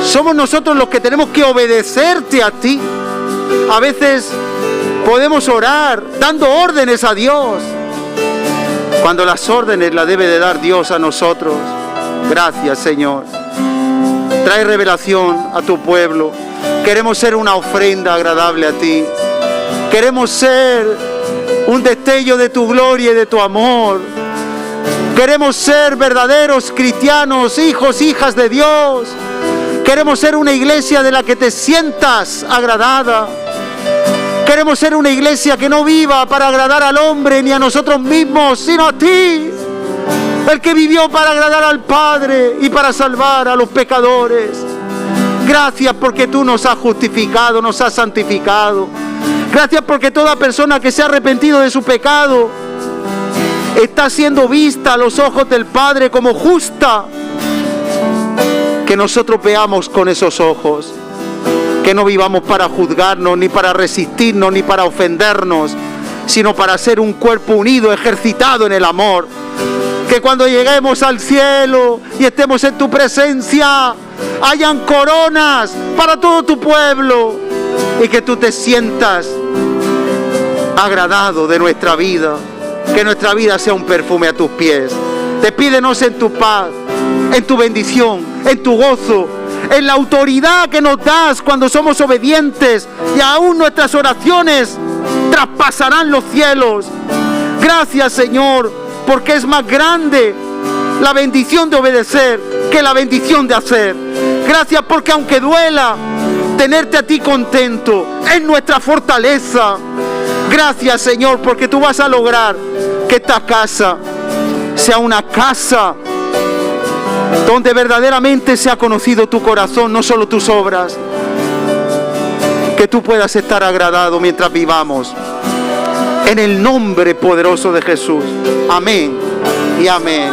Somos nosotros los que tenemos que obedecerte a ti. A veces podemos orar dando órdenes a Dios, cuando las órdenes las debe de dar Dios a nosotros. Gracias, Señor. Trae revelación a tu pueblo. Queremos ser una ofrenda agradable a ti. Queremos ser un destello de tu gloria y de tu amor. Queremos ser verdaderos cristianos, hijos, hijas de Dios. Queremos ser una iglesia de la que te sientas agradada. Queremos ser una iglesia que no viva para agradar al hombre ni a nosotros mismos, sino a ti, el que vivió para agradar al Padre y para salvar a los pecadores. Gracias porque tú nos has justificado, nos has santificado. Gracias porque toda persona que se ha arrepentido de su pecado está siendo vista a los ojos del Padre como justa. Que nosotros veamos con esos ojos, que no vivamos para juzgarnos, ni para resistirnos, ni para ofendernos, sino para ser un cuerpo unido, ejercitado en el amor. Que cuando lleguemos al cielo y estemos en tu presencia, hayan coronas para todo tu pueblo y que tú te sientas agradado de nuestra vida, que nuestra vida sea un perfume a tus pies. Despídenos en tu paz, en tu bendición, en tu gozo, en la autoridad que nos das cuando somos obedientes, y aún nuestras oraciones traspasarán los cielos. Gracias, Señor, porque es más grande la bendición de obedecer que la bendición de hacer. Gracias porque aunque duela, tenerte a ti contento es nuestra fortaleza. Gracias, Señor, porque tú vas a lograr que esta casa sea una casa donde verdaderamente sea conocido tu corazón, no solo tus obras. Que tú puedas estar agradado mientras vivamos. En el nombre poderoso de Jesús. Amén y amén.